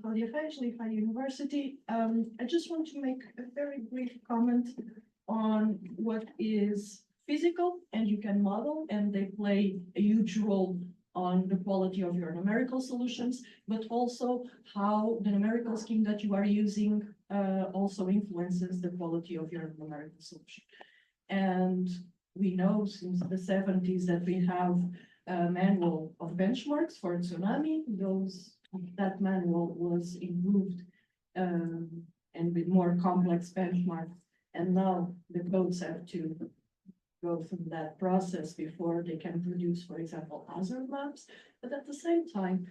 Claudia Fragility, University. I just want to make a very brief comment on what is physical and you can model, and they play a huge role on the quality of your numerical solutions, but also how the numerical scheme that you are using also influences the quality of your numerical solution. And we know since the 70s that we have a manual of benchmarks for tsunami. That manual was improved and with more complex benchmarks. And now the codes have to go through that process before they can produce, for example, hazard maps. But at the same time,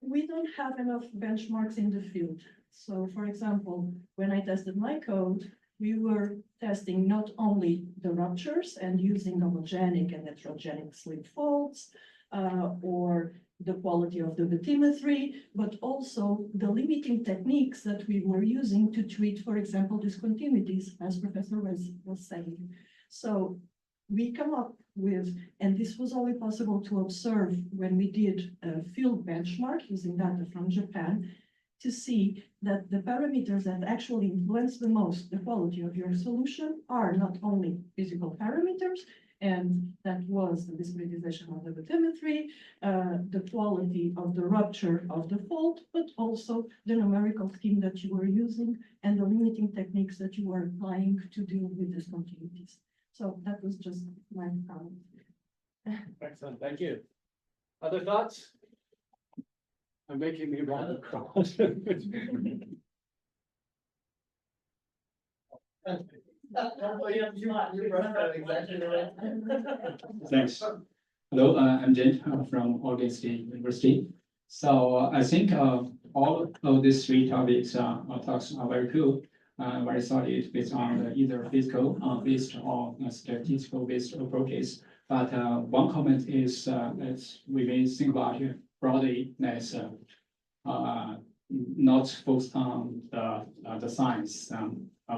we don't have enough benchmarks in the field. So for example, when I tested my code, we were testing not only the ruptures and using homogenic and heterogenic slip faults, or the quality of the bathymetry, but also the limiting techniques that we were using to treat, for example, discontinuities, as Professor was saying. So we come up with, and this was only possible to observe when we did a field benchmark using data from Japan, to see that the parameters that actually influence the most the quality of your solution are not only physical parameters, and that was the discretization of the bathymetry, the quality of the rupture of the fault, but also the numerical scheme that you were using and the limiting techniques that you were applying to deal with discontinuities. So that was just my comment. Excellent, thank you. Other thoughts? I'm making me run across. Thanks. Hello, I'm Jen from Oregon State University. So I think all of these three topics talks are very cool, very solid based on either physical based or statistical based approaches. But one comment is we may think about it broadly as not focused on the science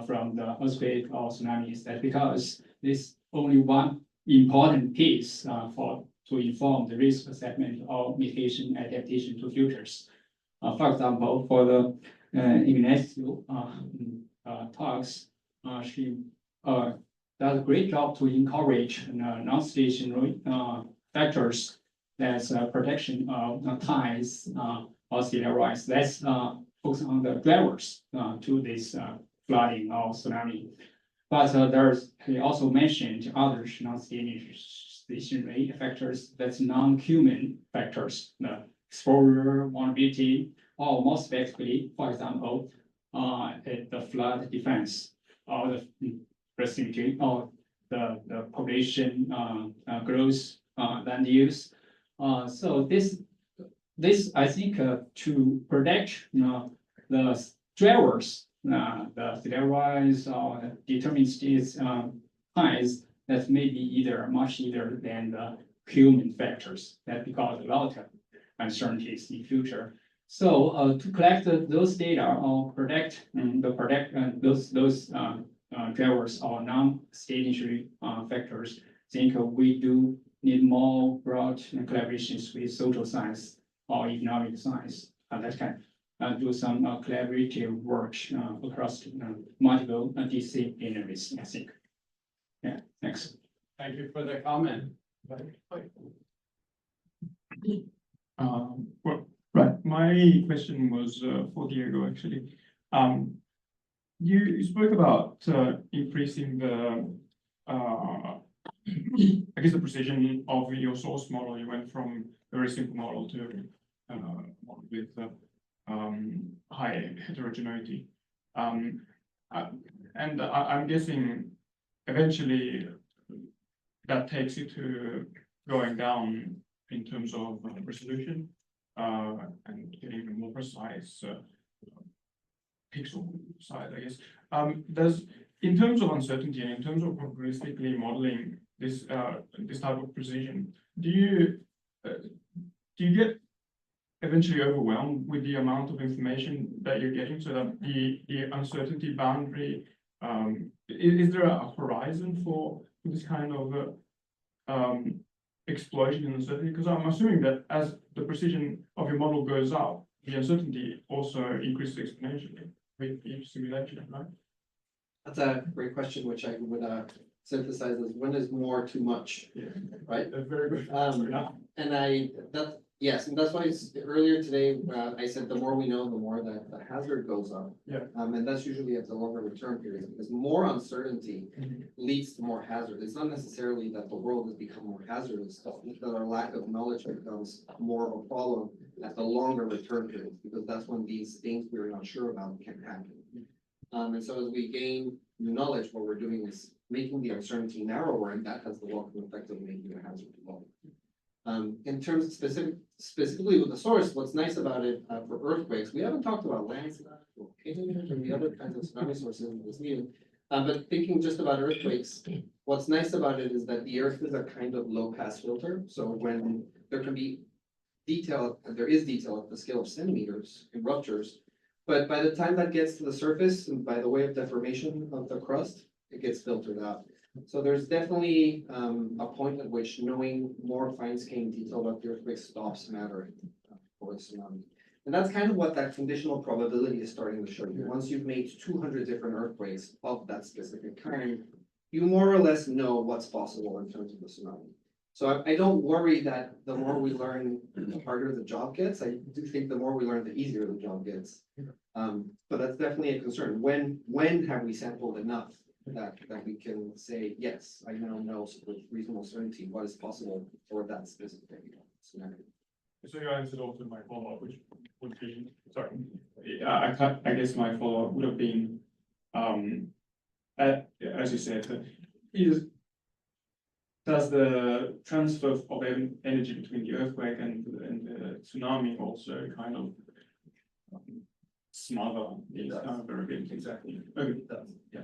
from the earthquake or tsunamis. That's because this only one important piece to inform the risk assessment or mitigation adaptation to futures. For example, for the Ignacio talks, she does a great job to encourage non-stationary factors that's protection of ties or sea level rise. Let's focus on the drivers to this flooding or tsunami. But he also mentioned other non-stationary factors, that's non-human factors, the exposure, vulnerability, or more specifically, for example, the flood defense or the percentage of the population growth land use. So this I think to predict the drivers, the steroids or deterministic highs that may be either much either than the human factors that because a lot of uncertainties in future. So to collect those data or predict those drivers or non-state injury factors, I think we do need more broad collaborations with social science or economic science that can do some collaborative work across multiple disciplinaries, I think. Yeah, thanks. Thank you for the comment. Well, right, my question was for Diego, actually. You spoke about increasing the I guess the precision of your source model. You went from a very simple model to one with high heterogeneity. And I'm guessing eventually that takes you to going down in terms of resolution and getting even more precise pixel size, I guess. In terms of uncertainty and in terms of probabilistically modeling this type of precision, do you get eventually overwhelmed with the amount of information that you're getting, so that the uncertainty boundary is there a horizon for this kind of explosion in uncertainty? Because I'm assuming that as the precision of your model goes up, the uncertainty also increases exponentially with each simulation, right? That's a great question, which I would synthesize as when is more too much, right? A very good. And yes, and that's why earlier today, I said the more we know, the more that the hazard goes up. Yeah. And that's usually at the longer return period, because more uncertainty leads to more hazard. It's not necessarily that the world has become more hazardous, that our lack of knowledge becomes more of a problem at the longer return period, because that's when these things we're not sure about can happen. And so as we gain new knowledge, what we're doing is making the uncertainty narrower, and that has the welcome effect of making the hazard lower. In terms of specifically with the source, what's nice about it for earthquakes, we haven't talked about landslides, volcanoes, and the other kinds of tsunami sources in this meeting. But thinking just about earthquakes, what's nice about it is that the earth is a kind of low pass filter. So when there can be detail, there is detail at the scale of centimeters in ruptures, but by the time that gets to the surface and by the way of deformation of the crust, it gets filtered out. So there's definitely a point at which knowing more fine-scale detail about the earthquake stops mattering for the tsunami. And that's kind of what that conditional probability is starting to show you. Once you've made 200 different earthquakes of that specific kind, you more or less know what's possible in terms of the tsunami. So I don't worry that the more we learn, the harder the job gets. I do think the more we learn, the easier the job gets. But that's definitely a concern. When have we sampled enough that we can say, yes, I now know with reasonable certainty what is possible for that specific scenario. So you answered also my follow-up, which would be, sorry, I guess my follow-up would have been, as you said, does the transfer of energy between the earthquake and the tsunami also kind of smother these variables? Exactly. Okay, it does. Yeah.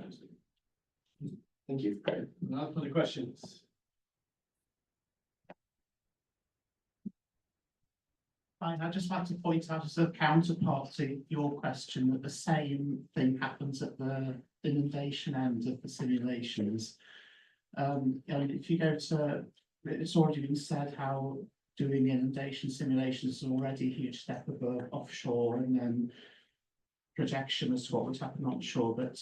Thank you. No further questions. Fine, I just want to point out as a counterpart to your question that the same thing happens at the inundation end of the simulations. And if you go to, it's already been said how doing inundation simulations is already a huge step above offshore, and then projection as to what would happen onshore. But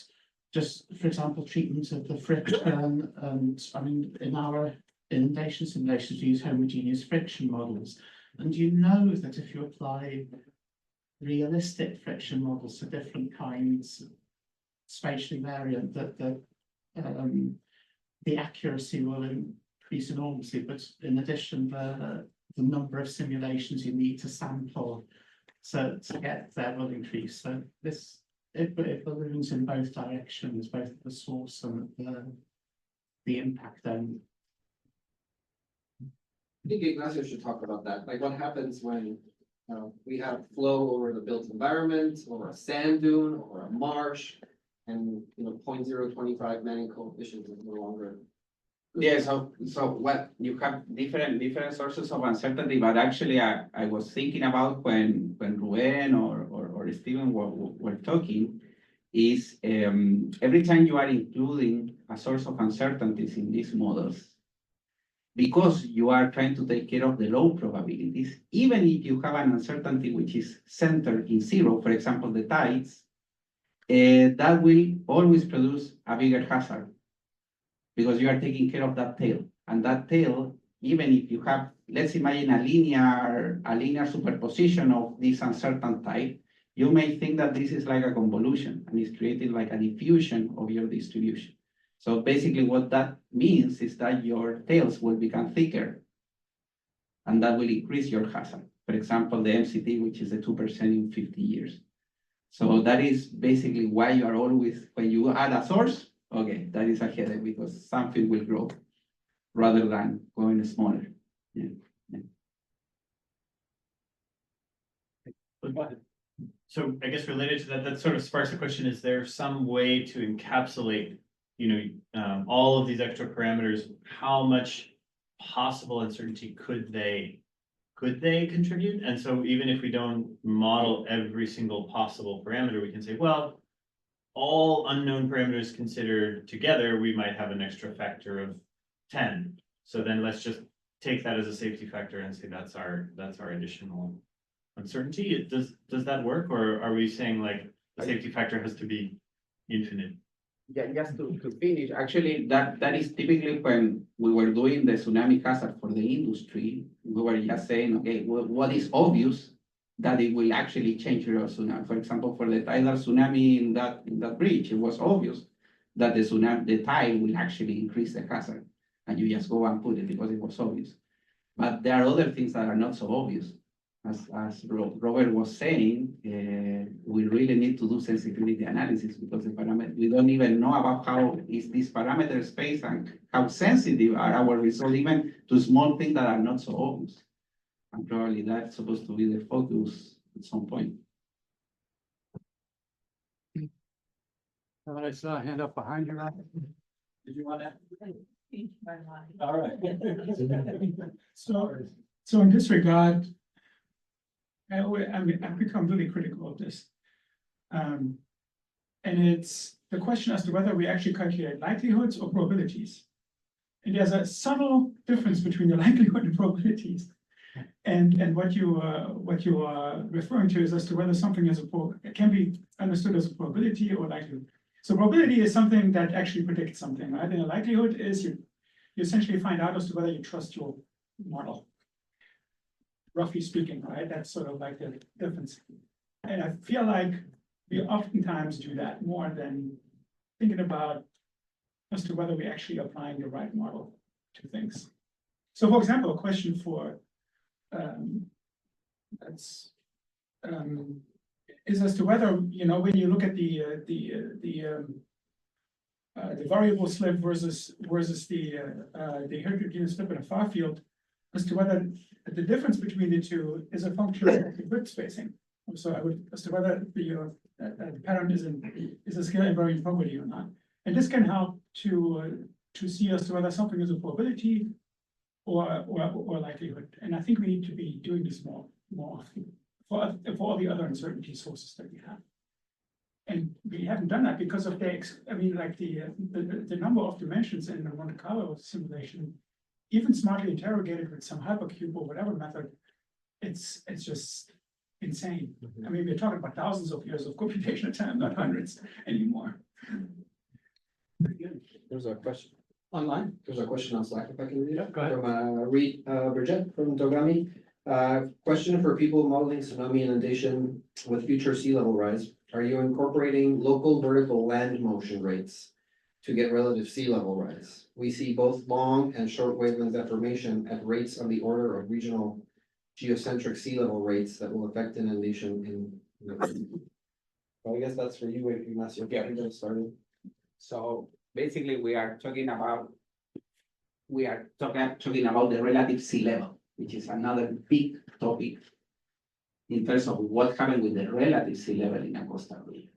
just, for example, treatment of the friction, and I mean, in our inundation simulations, we use homogeneous friction models. And you know that if you apply realistic friction models to different kinds, spatially variant, that the accuracy will increase enormously. But in addition, the number of simulations you need to sample to get there will increase. So this If balloons in both directions, both the source and the impact, then I think Ignacio should talk about that, like what happens when we have flow over the built environment, or a sand dune, or a marsh, and 0.025 Manning coefficient is no longer. Yeah, so what, you have different sources of uncertainty, but actually I was thinking about when Ruben or Steven were talking, is every time you are including a source of uncertainties in these models, because you are trying to take care of the low probabilities, even if you have an uncertainty which is centered in zero, for example, the tides, that will always produce a bigger hazard, because you are taking care of that tail. And that tail, even if you have, let's imagine a linear superposition of this uncertain type, you may think that this is like a convolution and it's creating like a diffusion of your distribution. So basically what that means is that your tails will become thicker, and that will increase your hazard. For example, the MCT, which is the 2% in 50 years. So that is basically why you are always, when you add a source, okay, that is a headache, because something will grow rather than going smaller. Yeah. So I guess related to that, that sort of sparks the question, is there some way to encapsulate, all of these extra parameters? How much possible uncertainty could they contribute? And so even if we don't model every single possible parameter, we can say, well, all unknown parameters considered together, we might have an extra factor of 10. So then let's just take that as a safety factor and say that's our additional uncertainty. Does that work, or are we saying like the safety factor has to be infinite? Yeah, just to finish, actually, that is typically when we were doing the tsunami hazard for the industry, we were just saying, okay, what is obvious that it will actually change your tsunami. For example, for the tidal tsunami in that bridge, it was obvious that the tide will actually increase the hazard, and you just go and put it because it was obvious. But there are other things that are not so obvious. As Robert was saying, we really need to do sensitivity analysis, because the parameter, we don't even know about how is this parameter space and how sensitive are our results, even to small things that are not so obvious. And probably that's supposed to be the focus at some point. I saw a hand up behind you. Did you want to? All right. So in this regard, I've become really critical of this. And it's the question as to whether we actually calculate likelihoods or probabilities. And there's a subtle difference between the likelihood and probabilities. And what you are referring to is as to whether something can be understood as a probability or likelihood. So probability is something that actually predicts something, right? And a likelihood is you essentially find out as to whether you trust your model. Roughly speaking, right? That's sort of like the difference. And I feel like we oftentimes do that more than thinking about as to whether we're actually applying the right model to things. So for example, a question for is as to whether, when you look at the variable slip versus the heterogeneous slip in a far field, as to whether the difference between the two is a function of the grid spacing. So as to whether the pattern is a scalar invariant property or not. And this can help to see as to whether something is a probability or likelihood. And I think we need to be doing this more often for all the other uncertainty sources that we have. And we haven't done that because of the number of dimensions in the Monte Carlo simulation, even smartly interrogated with some hypercube or whatever method, it's just insane. I mean, we're talking about thousands of years of computational time, not hundreds anymore. There's a question online. There's a question on Slack, if I can read it. Go ahead. From Bridget from Togami. Question for people modeling tsunami inundation with future sea level rise. Are you incorporating local vertical land motion rates to get relative sea level rise? We see both long and short wavelength deformation at rates on the order of regional geocentric sea level rates that will affect inundation in I guess that's for you, Ignacio. Yeah. Get started. So basically, we are talking about the relative sea level, which is another big topic in terms of what happened with the relative sea level in a coastal region.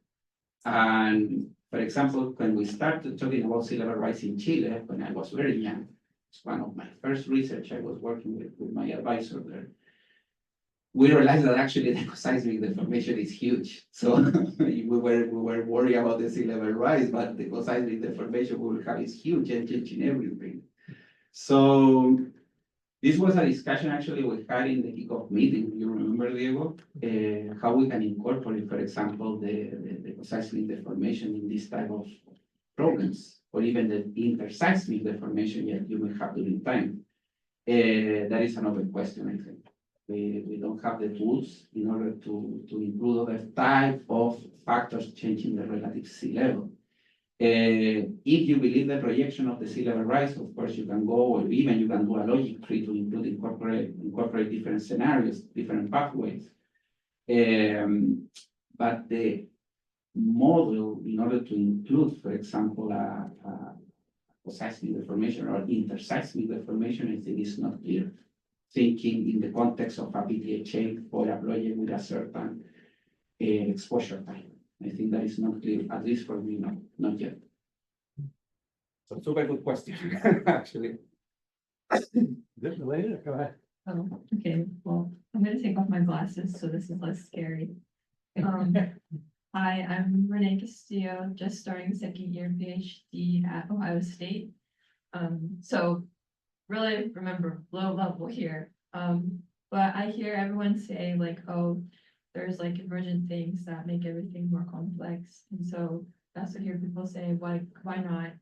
And for example, when we started talking about sea level rise in Chile, when I was very young, it's one of my first research I was working with my advisor there. We realized that actually the seismic deformation is huge. So we were worried about the sea level rise, but the seismic deformation we will have is huge and changing everything. So this was a discussion actually we had in the kickoff meeting. You remember, Diego, how we can incorporate, for example, the seismic deformation in this type of problems, or even the interseismic deformation that you may have during time. That is an open question, I think. We don't have the tools in order to include other type of factors changing the relative sea level. If you believe the projection of the sea level rise, of course, you can go, or even you can do a logic tree to incorporate different scenarios, different pathways. But the model, in order to include, for example, a seismic deformation or interseismic deformation, I think is not clear. Thinking in the context of a PTHA for a project with a certain exposure time. I think that is not clear, at least for me, not yet. So super good question, actually. Good, related, go ahead. Oh, okay, well, I'm gonna take off my glasses, so this is less scary. Hi, I'm Renee Castillo, just starting second year PhD at Ohio State. So really remember low level here. But I hear everyone say like, oh, there's like emergent things that make everything more complex. And so I also hear people say, why not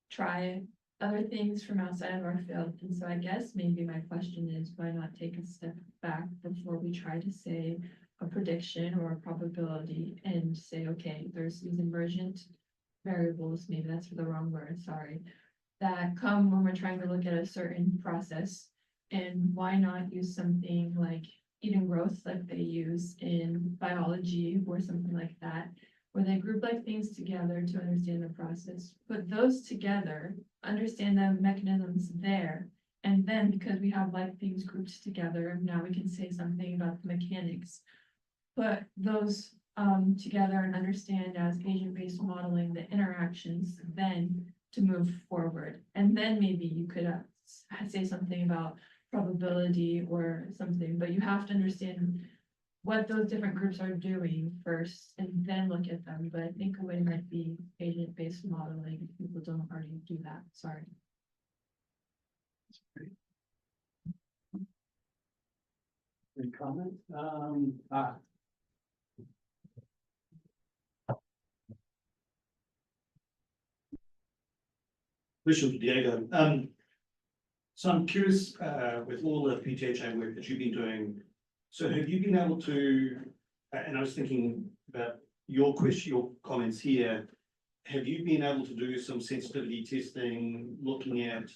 try other things from outside of our field? And so I guess maybe my question is, why not take a step back before we try to say a prediction or a probability and say, okay, there's these emergent variables, maybe that's the wrong word, sorry, that come when we're trying to look at a certain process. And why not use something like eating growth like they use in biology or something like that, where they group like things together to understand the process, put those together, understand the mechanisms there, and then because we have like things grouped together, now we can say something about the mechanics. Put those together and understand as agent-based modeling the interactions then to move forward. And then maybe you could say something about probability or something, but you have to understand what those different groups are doing first and then look at them. But I think a way might be agent-based modeling if people don't already do that. Sorry. Any comment? Question for Diego. So I'm curious, with all the PTHA work that you've been doing, so have you been able to, and I was thinking about your comments here, have you been able to do some sensitivity testing, looking at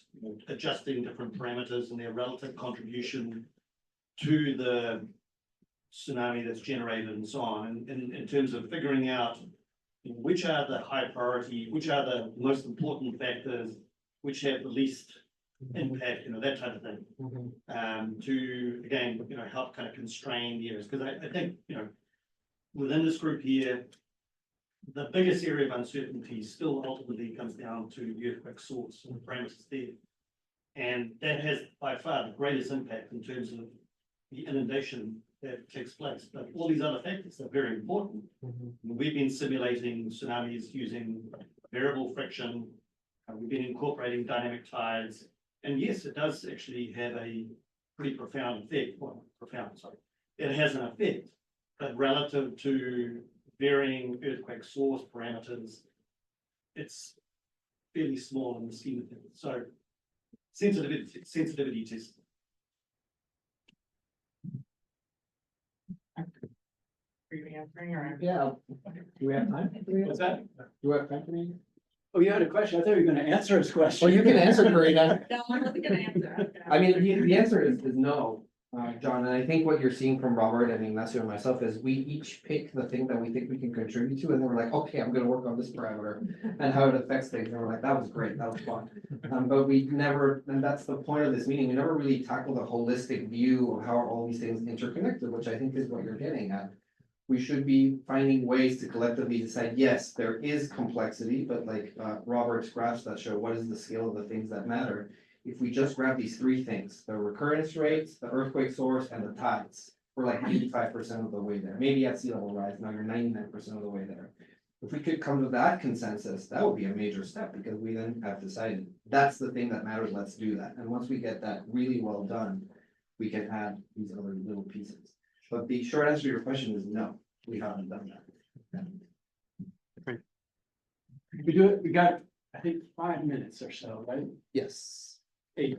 adjusting different parameters and their relative contribution to the tsunami that's generated and so on, and in terms of figuring out which are the high priority, which are the most important factors, which have the least impact, that type of thing, to again, help kind of constrain the areas. Because I think, within this group here, the biggest area of uncertainty still ultimately comes down to the earthquake source and the parameters there. And that has by far the greatest impact in terms of the inundation that takes place. But all these other factors are very important. We've been simulating tsunamis using variable friction. We've been incorporating dynamic tides. And yes, it does actually have a pretty profound effect. Well, sorry. It has an effect, but relative to varying earthquake source parameters, it's fairly small in the scheme of things. So sensitivity testing. Are you answering or? Yeah. Do we have time? What's that? Do we have time for me? Oh, you had a question? I thought you were gonna answer his question. Well, you can answer, Karina. No, I'm not gonna answer. I mean, the answer is no. John, and I think what you're seeing from Robert and Ignacio and myself is we each pick the thing that we think we can contribute to, and then we're like, okay, I'm gonna work on this parameter and how it affects things, and we're like, that was great, that was fun. But we never, and that's the point of this meeting, we never really tackled a holistic view of how all these things interconnected, which I think is what you're getting at. We should be finding ways to collectively decide, yes, there is complexity, but like Robert's graphs that show what is the scale of the things that matter. If we just grab these three things, the recurrence rates, the earthquake source, and the tides, we're like 95% of the way there. Maybe at sea level rise, now you're 99% of the way there. If we could come to that consensus, that would be a major step, because we then have decided that's the thing that matters, let's do that. And once we get that really well done, we can add these other little pieces. But the short answer to your question is no, we haven't done that. We do it, we got, I think, 5 minutes or so, right? Yes. 8.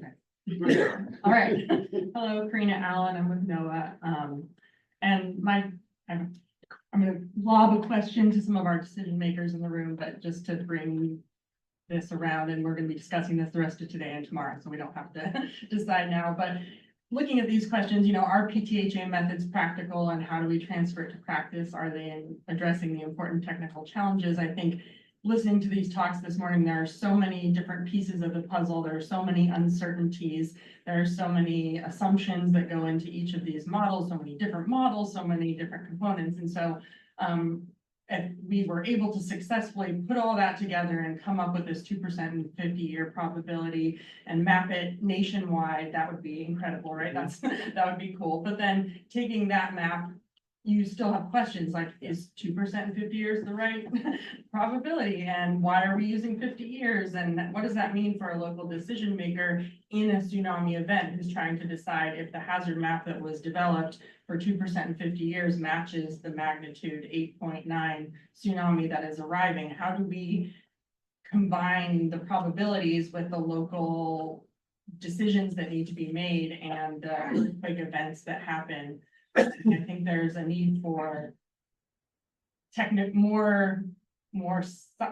All right. Hello, Karina Allen. I'm with NOAA. And I'm gonna lob a question to some of our decision makers in the room, but just to bring this around, and we're gonna be discussing this the rest of today and tomorrow, so we don't have to decide now. But looking at these questions, are PTHA methods practical, and how do we transfer it to practice? Are they addressing the important technical challenges? I think listening to these talks this morning, there are so many different pieces of the puzzle. There are so many uncertainties. There are so many assumptions that go into each of these models, so many different models, so many different components. And so if we were able to successfully put all that together and come up with this 2% and 50-year probability and map it nationwide, that would be incredible, right? That would be cool. But then taking that map, you still have questions like, is 2% in 50 years the right probability? And why are we using 50 years? And what does that mean for a local decision maker in a tsunami event who's trying to decide if the hazard map that was developed for 2% in 50 years matches the magnitude 8.9 tsunami that is arriving? How do we combine the probabilities with the local decisions that need to be made and the earthquake events that happen? I think there's a need for more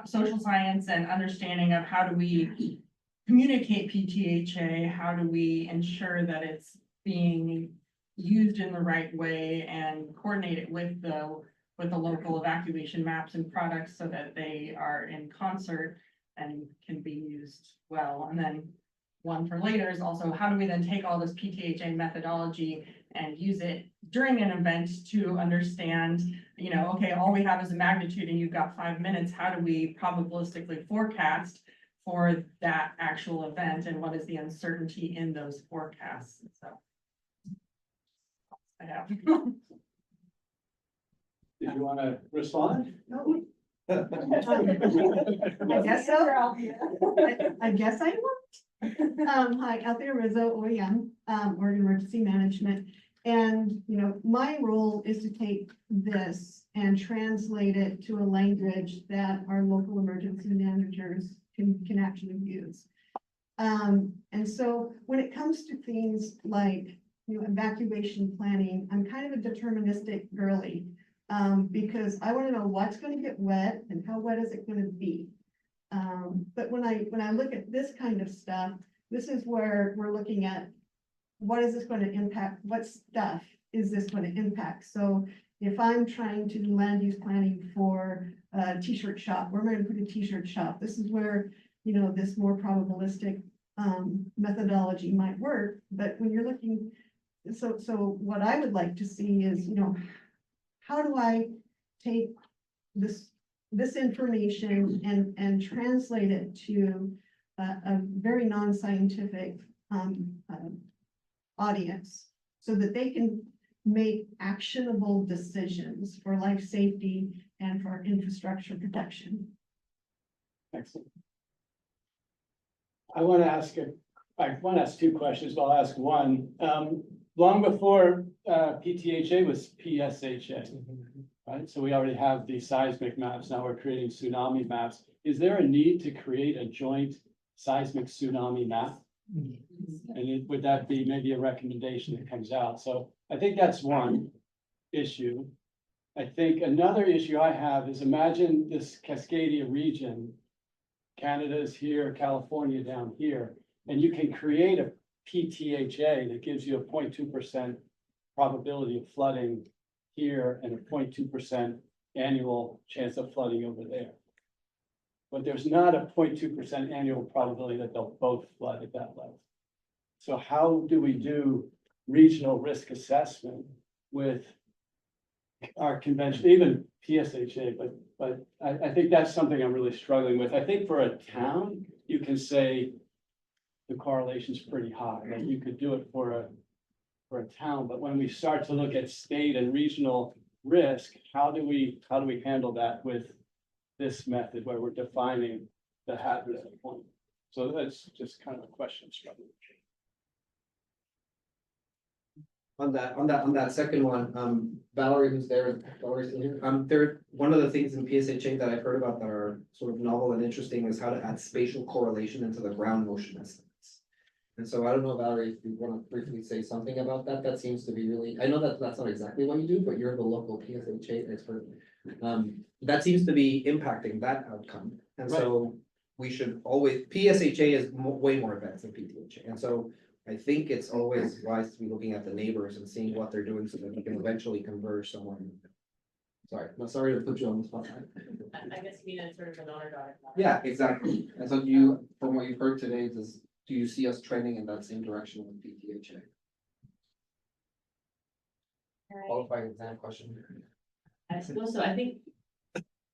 social science and understanding of how do we communicate PTHA, how do we ensure that it's being used in the right way and coordinate it with the local evacuation maps and products so that they are in concert and can be used well. And then one for later is also, how do we then take all this PTHA methodology and use it during an event to understand, okay, all we have is a magnitude and you've got 5 minutes. How do we probabilistically forecast for that actual event, and what is the uncertainty in those forecasts? So I have. Did you want to respond? No. I guess so. I guess I will. Hi, Althea Rizzo, OEM, Oregon Emergency Management. And, my role is to take this and translate it to a language that our local emergency managers can actually use. And so when it comes to things like, evacuation planning, I'm kind of a deterministic girly, because I want to know what's going to get wet and how wet is it going to be. But when I look at this kind of stuff, this is where we're looking at what is this going to impact? What stuff is this going to impact? So if I'm trying to do land use planning for a t-shirt shop, where am I going to put a t-shirt shop? This is where, this more probabilistic methodology might work. But when you're looking, so what I would like to see is, how do I take this information and translate it to a very non-scientific audience so that they can make actionable decisions for life safety and for infrastructure protection. Excellent. I want to ask 2 questions, but I'll ask one. Long before PTHA was PSHA, right? So we already have the seismic maps. Now we're creating tsunami maps. Is there a need to create a joint seismic tsunami map? And would that be maybe a recommendation that comes out? So I think that's one issue. I think another issue I have is, imagine this Cascadia region. Canada is here, California down here, and you can create a PTHA that gives you a 0.2% probability of flooding here and a 0.2% annual chance of flooding over there. But there's not a 0.2% annual probability that they'll both flood at that level. So how do we do regional risk assessment with our convention, even PSHA, but I think that's something I'm really struggling with. I think for a town, you can say the correlation's pretty high, like you could do it for a town, but when we start to look at state and regional risk, how do we handle that with this method where we're defining the hazard at a point? So that's just kind of a question struggling. On that second one, Valerie, who's there, Valerie's still here. One of the things in PSHA that I've heard about that are sort of novel and interesting is how to add spatial correlation into the ground motion estimates. And so I don't know, Valerie, if you want to briefly say something about that. That seems to be really, I know that that's not exactly what you do, but you're the local PSHA expert. That seems to be impacting that outcome. And so we should always, PSHA is way more advanced than PTHA. And so I think it's always wise to be looking at the neighbors and seeing what they're doing so that we can eventually converge someone. Sorry, I'm sorry to put you on the spot. I guess you mean it's sort of an orthogonal. Yeah, exactly. And so you, from what you've heard today, do you see us trending in that same direction with PTHA? Qualified exam question. I suppose so. I think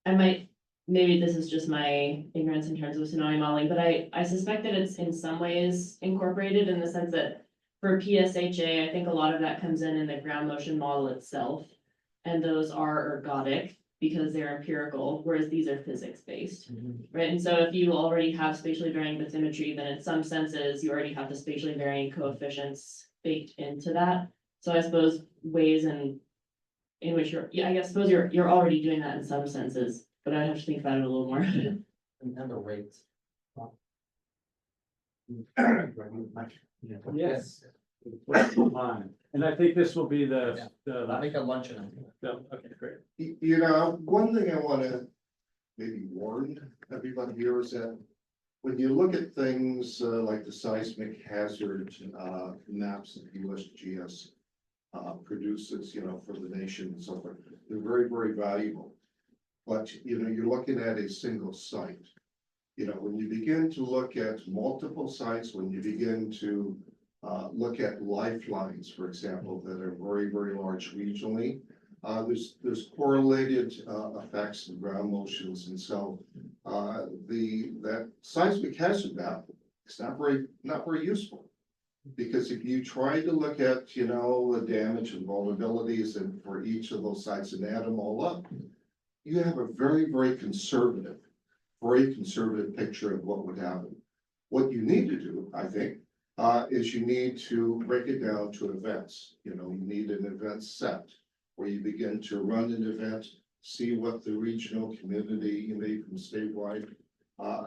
I might, maybe this is just my ignorance in terms of tsunami modeling, but I suspect that it's in some ways incorporated in the sense that for PSHA, I think a lot of that comes in the ground motion model itself. And those are ergodic because they're empirical, whereas these are physics-based, right? And so if you already have spatially varying bathymetry, then in some senses, you already have the spatially varying coefficients baked into that. So I suppose ways in which I suppose you're already doing that in some senses, but I'd have to think about it a little more. And the rates. Yes. And I think this will be I'll make a luncheon. okay, great. You know, one thing I wanna maybe warn everybody here is that when you look at things like the seismic hazard maps that USGS produces, you know, for the nation and so forth, they're very, very valuable. But, you know, you're looking at a single site. You know, when you begin to look at multiple sites, when you begin to look at lifelines, for example, that are very, very large regionally, there's correlated effects and ground motions. And so that seismic hazard map is not very useful. Because if you try to look at, you know, the damage and vulnerabilities and for each of those sites and add them all up, you have a very, very conservative picture of what would happen. What you need to do, I think, is you need to break it down to events. You know, you need an event set where you begin to run an event, see what the regional community, you know, even statewide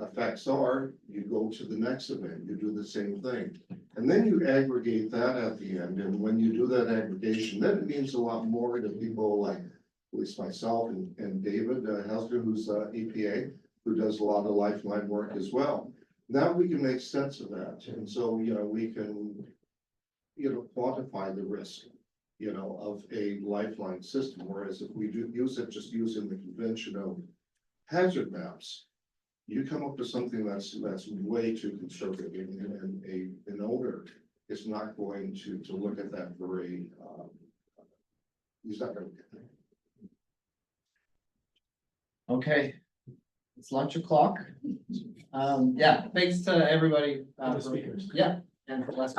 effects are. You go to the next event, you do the same thing. And then you aggregate that at the end. And when you do that aggregation, then it means a lot more to people like, at least myself and David Helsger, who's EPA, who does a lot of lifeline work as well. Now we can make sense of that. And so, you know, we can, you know, quantify the risk, you know, of a lifeline system. Whereas if we do use it just using the conventional hazard maps, you come up with something that's way too conservative, and an owner is not going to look at that very, he's not going to. Okay, it's lunch o'clock. Yeah, thanks to everybody. The speakers. Yeah, and for last.